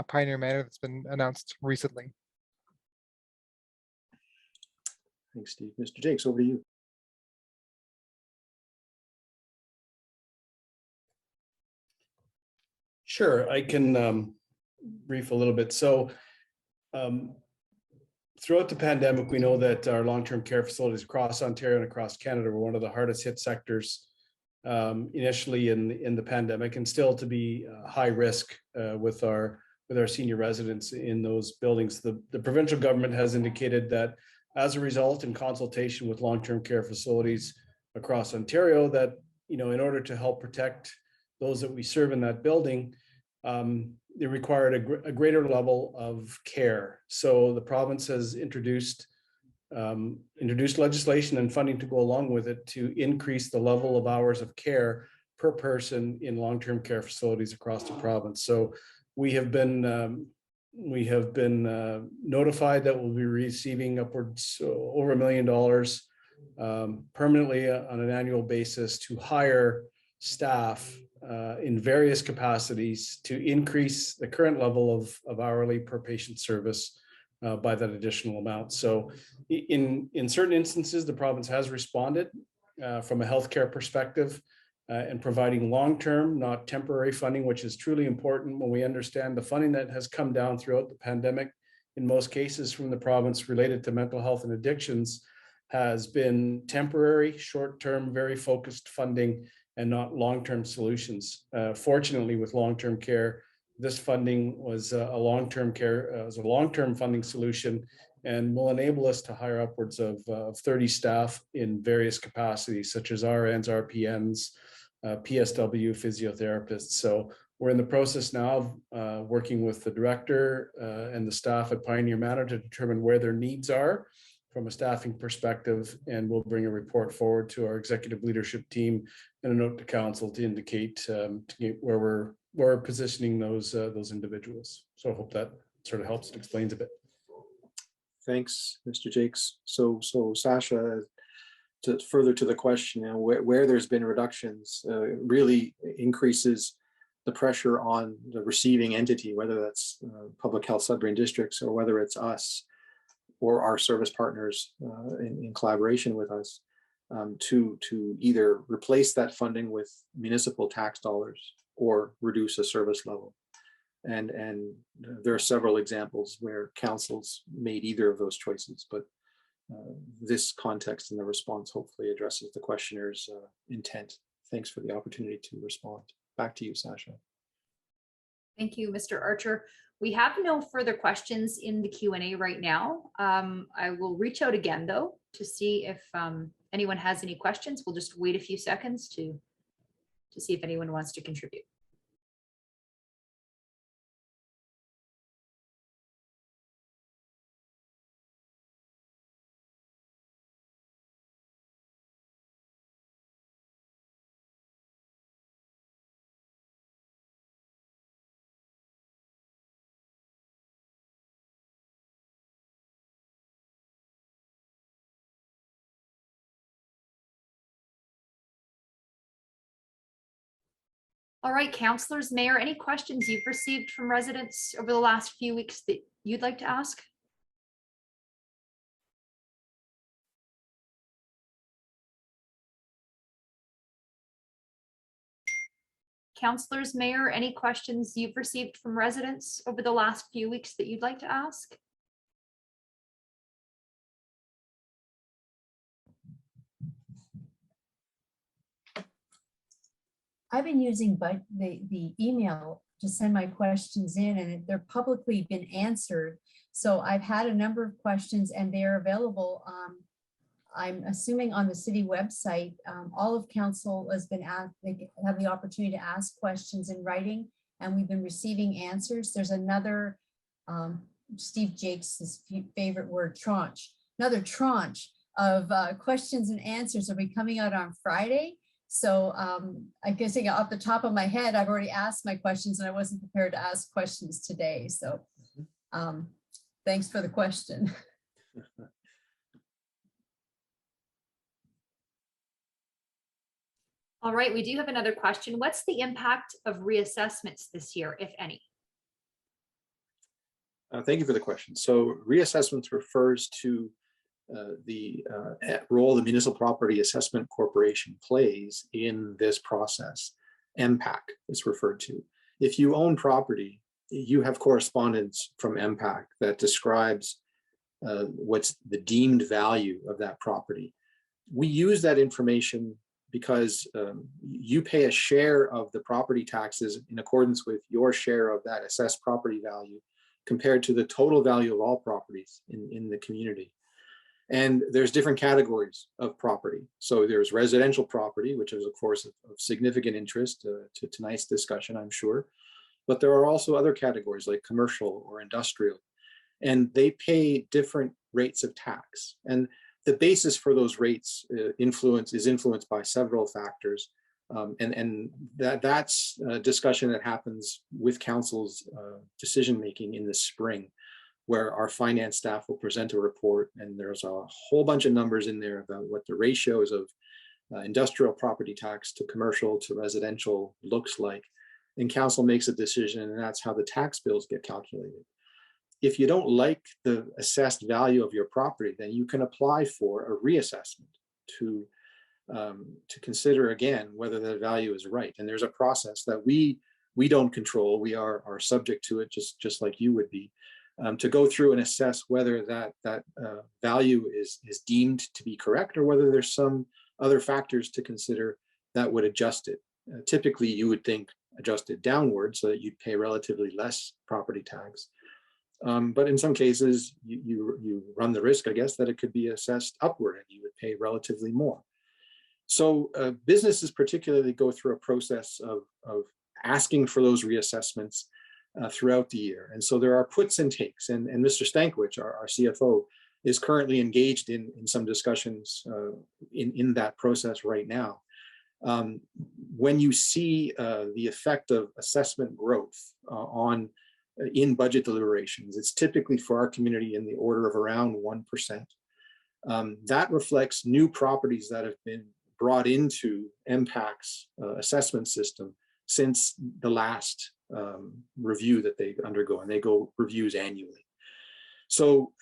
Pioneer Manor that's been announced recently. Thanks, Steve. Mr. Jakes, over to you. Sure, I can brief a little bit. So throughout the pandemic, we know that our long-term care facilities across Ontario and across Canada were one of the hardest hit sectors initially in the pandemic, and still to be high risk with our senior residents in those buildings. The provincial government has indicated that as a result, in consultation with long-term care facilities across Ontario, that, in order to help protect those that we serve in that building, they required a greater level of care. So the province has introduced legislation and funding to go along with it to increase the level of hours of care per person in long-term care facilities across the province. So we have been notified that we'll be receiving upwards over $1 million permanently on an annual basis to hire staff in various capacities to increase the current level of hourly per patient service by that additional amount. So in certain instances, the province has responded from a healthcare perspective and providing long-term, not temporary funding, which is truly important when we understand the funding that has come down throughout the pandemic, in most cases from the province related to mental health and addictions, has been temporary, short-term, very focused funding and not long-term solutions. Fortunately, with long-term care, this funding was a long-term funding solution and will enable us to hire upwards of 30 staff in various capacities, such as RNs, RPNs, PSW, physiotherapists. So we're in the process now of working with the director and the staff at Pioneer Manor to determine where their needs are from a staffing perspective, and we'll bring a report forward to our executive leadership team and a note to council to indicate where we're positioning those individuals. So I hope that sort of helps and explains a bit. Thanks, Mr. Jakes. So Sasha, to further to the question, where there's been reductions really increases the pressure on the receiving entity, whether that's public health Sudbury districts or whether it's us or our service partners in collaboration with us to either replace that funding with municipal tax dollars or reduce a service level. And there are several examples where councils made either of those choices, but this context and the response hopefully addresses the questioner's intent. Thanks for the opportunity to respond. Back to you, Sasha. Thank you, Mr. Archer. We have no further questions in the Q&A right now. I will reach out again, though, to see if anyone has any questions. We'll just wait a few seconds to see if anyone wants to contribute. All right, councillors, Mayor, any questions you've received from residents over the last few weeks that you'd like to ask? Councillors, Mayor, any questions you've received from residents over the last few weeks that you'd like to ask? I've been using the email to send my questions in, and they're publicly been answered. So I've had a number of questions and they're available. I'm assuming on the city website. All of council has been asked, they have the opportunity to ask questions in writing, and we've been receiving answers. There's another, Steve Jakes' favorite word, tranche, another tranche of questions and answers will be coming out on Friday. So I guess off the top of my head, I've already asked my questions and I wasn't prepared to ask questions today. So thanks for the question. All right, we do have another question. What's the impact of reassessments this year, if any? Thank you for the question. So reassessments refers to the role the Municipal Property Assessment Corporation plays in this process. MPAC is referred to. If you own property, you have correspondence from MPAC that describes what's the deemed value of that property. We use that information because you pay a share of the property taxes in accordance with your share of that assessed property value compared to the total value of all properties in the community. And there's different categories of property. So there's residential property, which is of course of significant interest to tonight's discussion, I'm sure. But there are also other categories like commercial or industrial, and they pay different rates of tax. And the basis for those rates is influenced by several factors. And that's a discussion that happens with council's decision-making in the spring, where our finance staff will present a report, and there's a whole bunch of numbers in there about what the ratios of industrial property tax to commercial to residential looks like. And council makes a decision, and that's how the tax bills get calculated. If you don't like the assessed value of your property, then you can apply for a reassessment to consider again whether the value is right. And there's a process that we don't control. We are subject to it, just like you would be, to go through and assess whether that value is deemed to be correct, or whether there's some other factors to consider that would adjust it. Typically, you would think adjusted downward so that you'd pay relatively less property tax. But in some cases, you run the risk, I guess, that it could be assessed upward and you would pay relatively more. So businesses particularly go through a process of asking for those reassessments throughout the year. And so there are puts and takes. And Mr. Stankiewicz, our CFO, is currently engaged in some discussions in that process right now. When you see the effect of assessment growth in budget deliberations, it's typically for our community in the order of around 1%. That reflects new properties that have been brought into MPAC's assessment system since the last review that they undergo, and they go reviews annually. So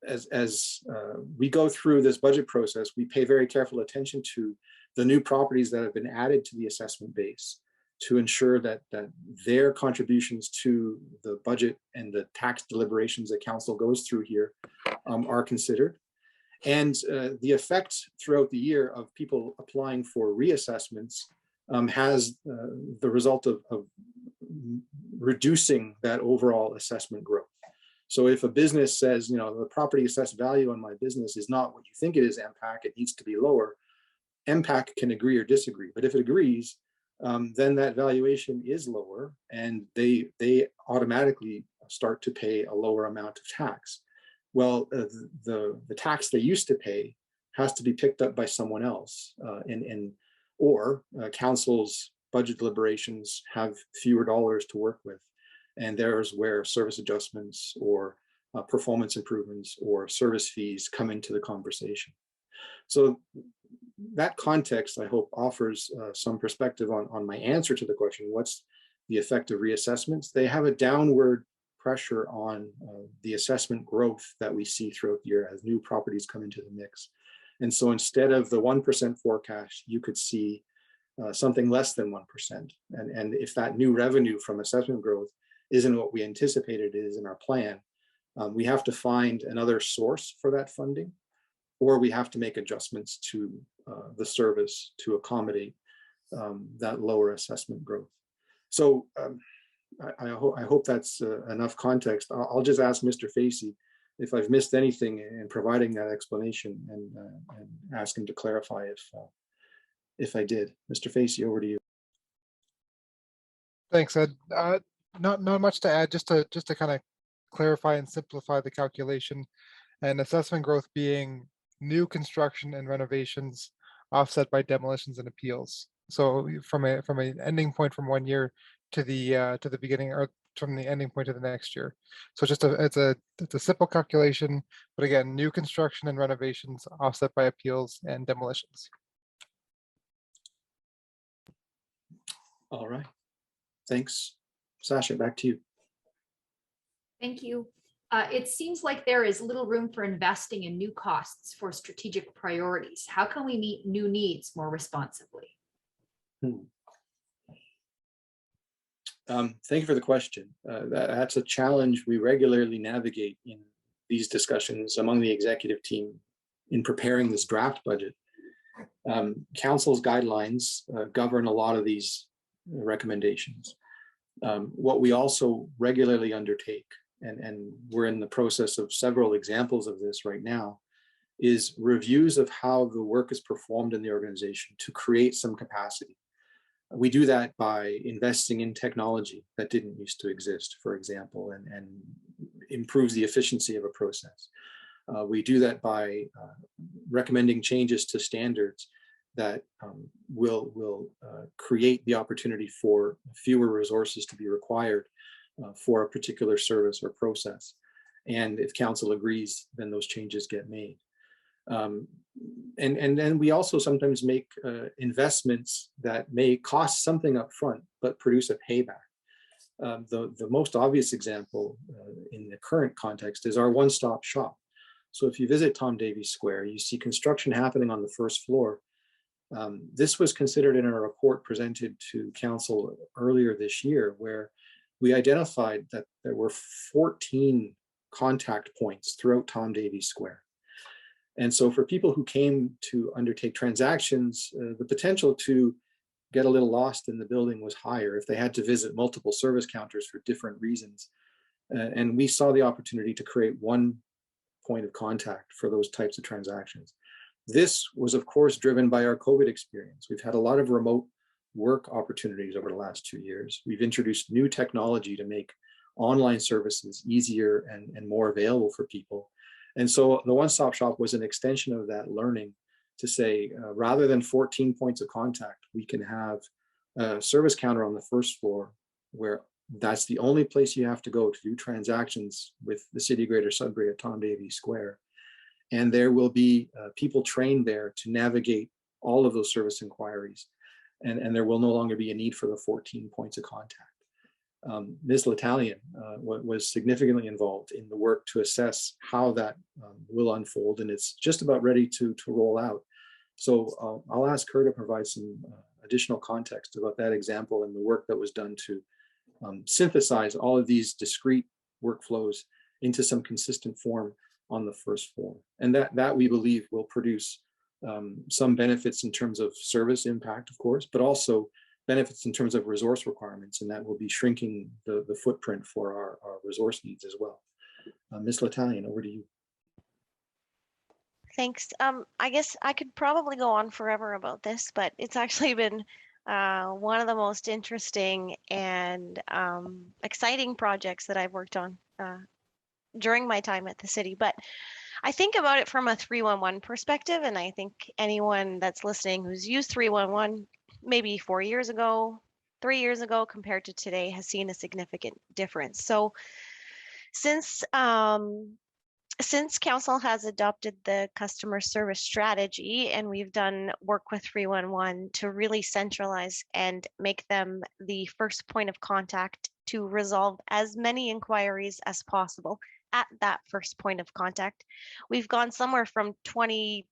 as we go through this budget process, we pay very careful attention to the new properties that have been added to the assessment base to ensure that their contributions to the budget and the tax deliberations that council goes through here are considered. And the effect throughout the year of people applying for reassessments has the result of reducing that overall assessment growth. So if a business says, the property assessed value on my business is not what you think it is, MPAC, it needs to be lower, MPAC can agree or disagree. But if it agrees, then that valuation is lower, and they automatically start to pay a lower amount of tax. Well, the tax they used to pay has to be picked up by someone else, or council's budget deliberations have fewer dollars to work with, and there's where service adjustments or performance improvements or service fees come into the conversation. So that context, I hope, offers some perspective on my answer to the question, what's the effect of reassessments? They have a downward pressure on the assessment growth that we see throughout the year as new properties come into the mix. And so instead of the 1% forecast, you could see something less than 1%. And if that new revenue from assessment growth isn't what we anticipated it is in our plan, we have to find another source for that funding, or we have to make adjustments to the service to accommodate that lower assessment growth. So I hope that's enough context. I'll just ask Mr. Facey if I've missed anything in providing that explanation, and ask him to clarify if I did. Mr. Facey, over to you. Thanks, Ed. Not much to add, just to kind of clarify and simplify the calculation, and assessment growth being new construction and renovations offset by demolitions and appeals. So from an ending point from 1 year to the beginning, or from the ending point to the next year. So it's a simple calculation, but again, new construction and renovations offset by appeals and demolitions. All right. Thanks. Sasha, back to you. Thank you. It seems like there is little room for investing in new costs for strategic priorities. How can we meet new needs more responsibly? Thank you for the question. That's a challenge we regularly navigate in these discussions among the executive team in preparing this draft budget. Council's guidelines govern a lot of these recommendations. What we also regularly undertake, and we're in the process of several examples of this right now, is reviews of how the work is performed in the organization to create some capacity. We do that by investing in technology that didn't used to exist, for example, and improves the efficiency of a process. We do that by recommending changes to standards that will create the opportunity for fewer resources to be required for a particular service or process. And if council agrees, then those changes get made. And then we also sometimes make investments that may cost something up front, but produce a payback. The most obvious example in the current context is our one-stop shop. So if you visit Tom Davies Square, you see construction happening on the first floor. This was considered in a report presented to council earlier this year, where we identified that there were 14 contact points throughout Tom Davies Square. And so for people who came to undertake transactions, the potential to get a little lost in the building was higher if they had to visit multiple service counters for different reasons. And we saw the opportunity to create one point of contact for those types of transactions. This was, of course, driven by our COVID experience. We've had a lot of remote work opportunities over the last 2 years. We've introduced new technology to make online services easier and more available for people. And so the one-stop shop was an extension of that learning to say, rather than 14 points of contact, we can have a service counter on the first floor where that's the only place you have to go to do transactions with the City Greater Sudbury at Tom Davies Square. And there will be people trained there to navigate all of those service inquiries. And there will no longer be a need for the 14 points of contact. Ms. L'Italien was significantly involved in the work to assess how that will unfold, and it's just about ready to roll out. So I'll ask her to provide some additional context about that example and the work that was done to synthesize all of these discrete workflows into some consistent form on the first floor. And that we believe will produce some benefits in terms of service impact, of course, but also benefits in terms of resource requirements, and that will be shrinking the footprint for our resource needs as well. Ms. L'Italien, over to you. Thanks. I guess I could probably go on forever about this, but it's actually been one of the most interesting and exciting projects that I've worked on during my time at the city. But I think about it from a 311 perspective, and I think anyone that's listening who's used 311 maybe 4 years ago, 3 years ago compared to today has seen a significant difference. So since council has adopted the customer service strategy and we've done work with 311 to really centralize and make them the first point of contact to resolve as many inquiries as possible at that first point of contact, we've gone somewhere from 23%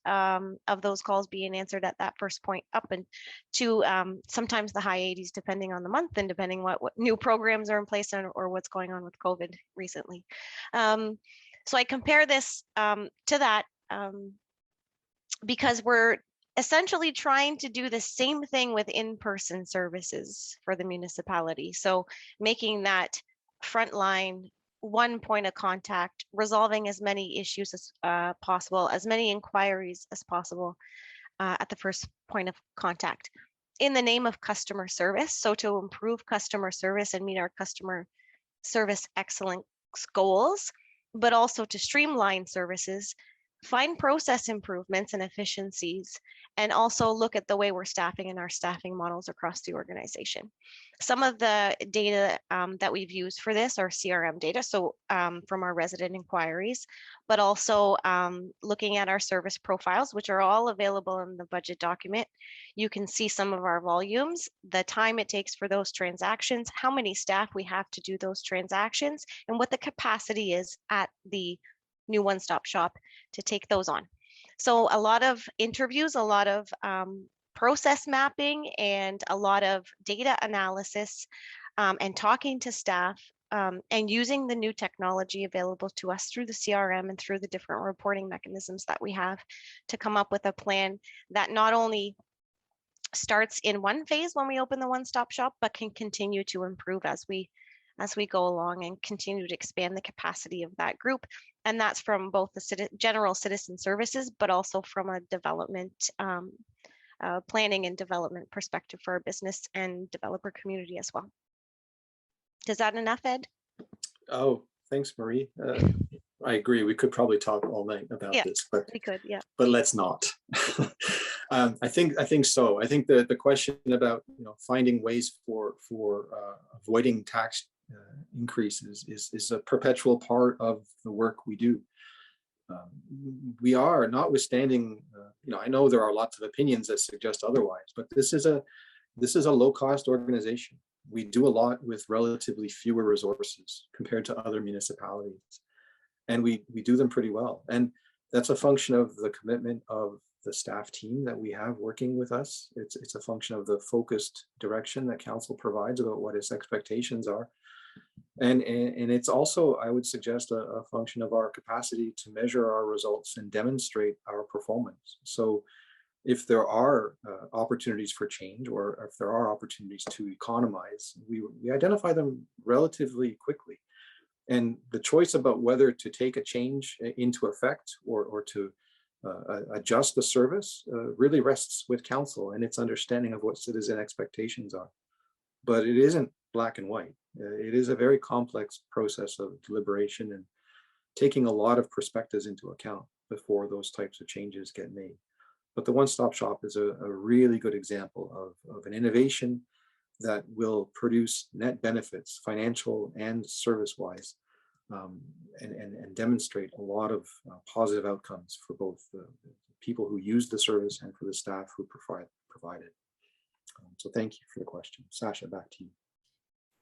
of those calls being answered at that first point up and to sometimes the high 80s, depending on the month and depending what new programs are in place or what's going on with COVID recently. So I compare this to that because we're essentially trying to do the same thing with in-person services for the municipality. So making that frontline one point of contact, resolving as many issues as possible, as many inquiries as possible at the first point of contact in the name of customer service. So to improve customer service and meet our customer service excellence goals, but also to streamline services, find process improvements and efficiencies, and also look at the way we're staffing and our staffing models across the organization. Some of the data that we've used for this are CRM data, so from our resident inquiries, but also looking at our service profiles, which are all available in the budget document. You can see some of our volumes, the time it takes for those transactions, how many staff we have to do those transactions, and what the capacity is at the new one-stop shop to take those on. So a lot of interviews, a lot of process mapping, and a lot of data analysis and talking to staff and using the new technology available to us through the CRM and through the different reporting mechanisms that we have to come up with a plan that not only starts in one phase when we open the one-stop shop, but can continue to improve as we as we go along and continue to expand the capacity of that group. And that's from both the general citizen services, but also from a development, planning and development perspective for our business and developer community as well. Is that enough, Ed? Oh, thanks, Marie. I agree. We could probably talk all night about this, but we could, yeah. But let's not. I think so. I think the question about finding ways for avoiding tax increases is a perpetual part of the work we do. We are, notwithstanding, I know there are lots of opinions that suggest otherwise, but this is a low-cost organization. We do a lot with relatively fewer resources compared to other municipalities, and we do them pretty well. And that's a function of the commitment of the staff team that we have working with us. It's a function of the focused direction that council provides about what its expectations are. And it's also, I would suggest, a function of our capacity to measure our results and demonstrate our performance. So if there are opportunities for change, or if there are opportunities to economize, we identify them relatively quickly. And the choice about whether to take a change into effect or to adjust the service really rests with council and its understanding of what citizen expectations are. But it isn't black and white. It is a very complex process of deliberation and taking a lot of perspectives into account before those types of changes get made. But the one-stop shop is a really good example of an innovation that will produce net benefits, financial and service-wise, and demonstrate a lot of positive outcomes for both the people who use the service and for the staff who provide it. So thank you for the question. Sasha, back to you.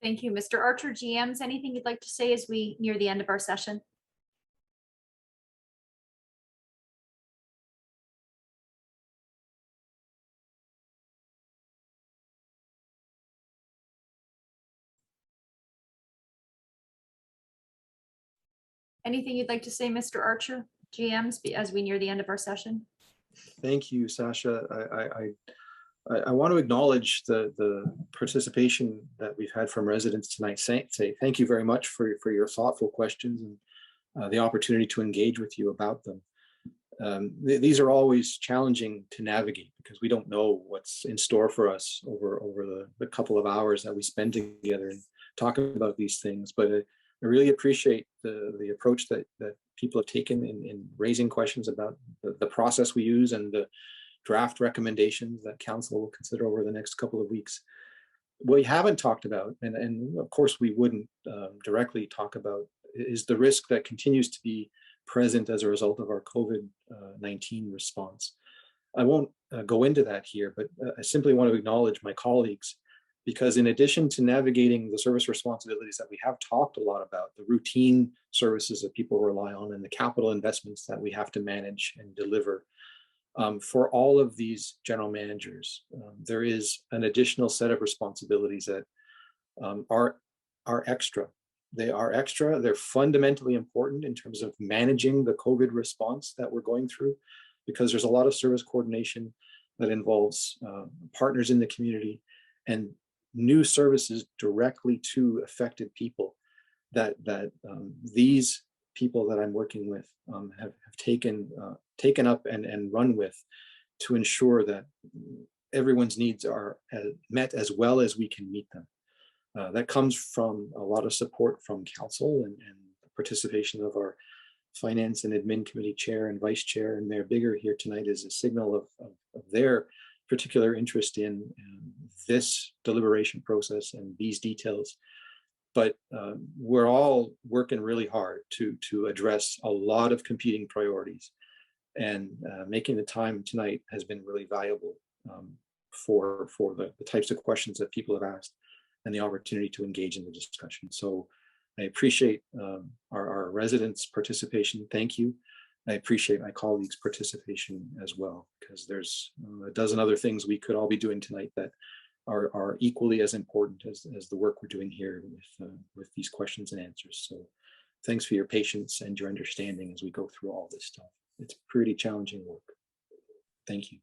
Thank you, Mr. Archer. GMs, anything you'd like to say as we near the end of our session? Anything you'd like to say, Mr. Archer, GMs, as we near the end of our session? Thank you, Sasha. I want to acknowledge the participation that we've had from residents tonight. Say thank you very much for your thoughtful questions and the opportunity to engage with you about them. These are always challenging to navigate because we don't know what's in store for us over the couple of hours that we spend together and talking about these things. But I really appreciate the approach that people have taken in raising questions about the process we use and the draft recommendations that council will consider over the next couple of weeks. What we haven't talked about, and of course we wouldn't directly talk about, is the risk that continues to be present as a result of our COVID-19 response. I won't go into that here, but I simply want to acknowledge my colleagues, because in addition to navigating the service responsibilities that we have talked a lot about, the routine services that people rely on and the capital investments that we have to manage and deliver, for all of these general managers, there is an additional set of responsibilities that are extra. They are extra. They're fundamentally important in terms of managing the COVID response that we're going through, because there's a lot of service coordination that involves partners in the community and new services directly to affected people that these people that I'm working with have taken up and run with to ensure that everyone's needs are met as well as we can meet them. That comes from a lot of support from council and the participation of our finance and admin committee chair and vice chair, and Mayor Bigger here tonight is a signal of their particular interest in this deliberation process and these details. But we're all working really hard to address a lot of competing priorities, and making the time tonight has been really valuable for the types of questions that people have asked and the opportunity to engage in the discussion. So I appreciate our residents' participation. Thank you. I appreciate my colleagues' participation as well, because there's a dozen other things we could all be doing tonight that are equally as important as the work we're doing here with these questions and answers. So thanks for your patience and your understanding as we go through all this stuff. It's pretty challenging work. Thank you.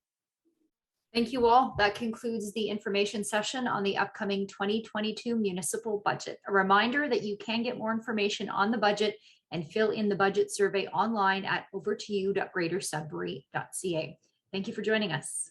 Thank you all. That concludes the information session on the upcoming 2022 municipal budget. A reminder that you can get more information on the budget and fill in the budget survey online at overtoyou.greatersudbury.ca. Thank you for joining us.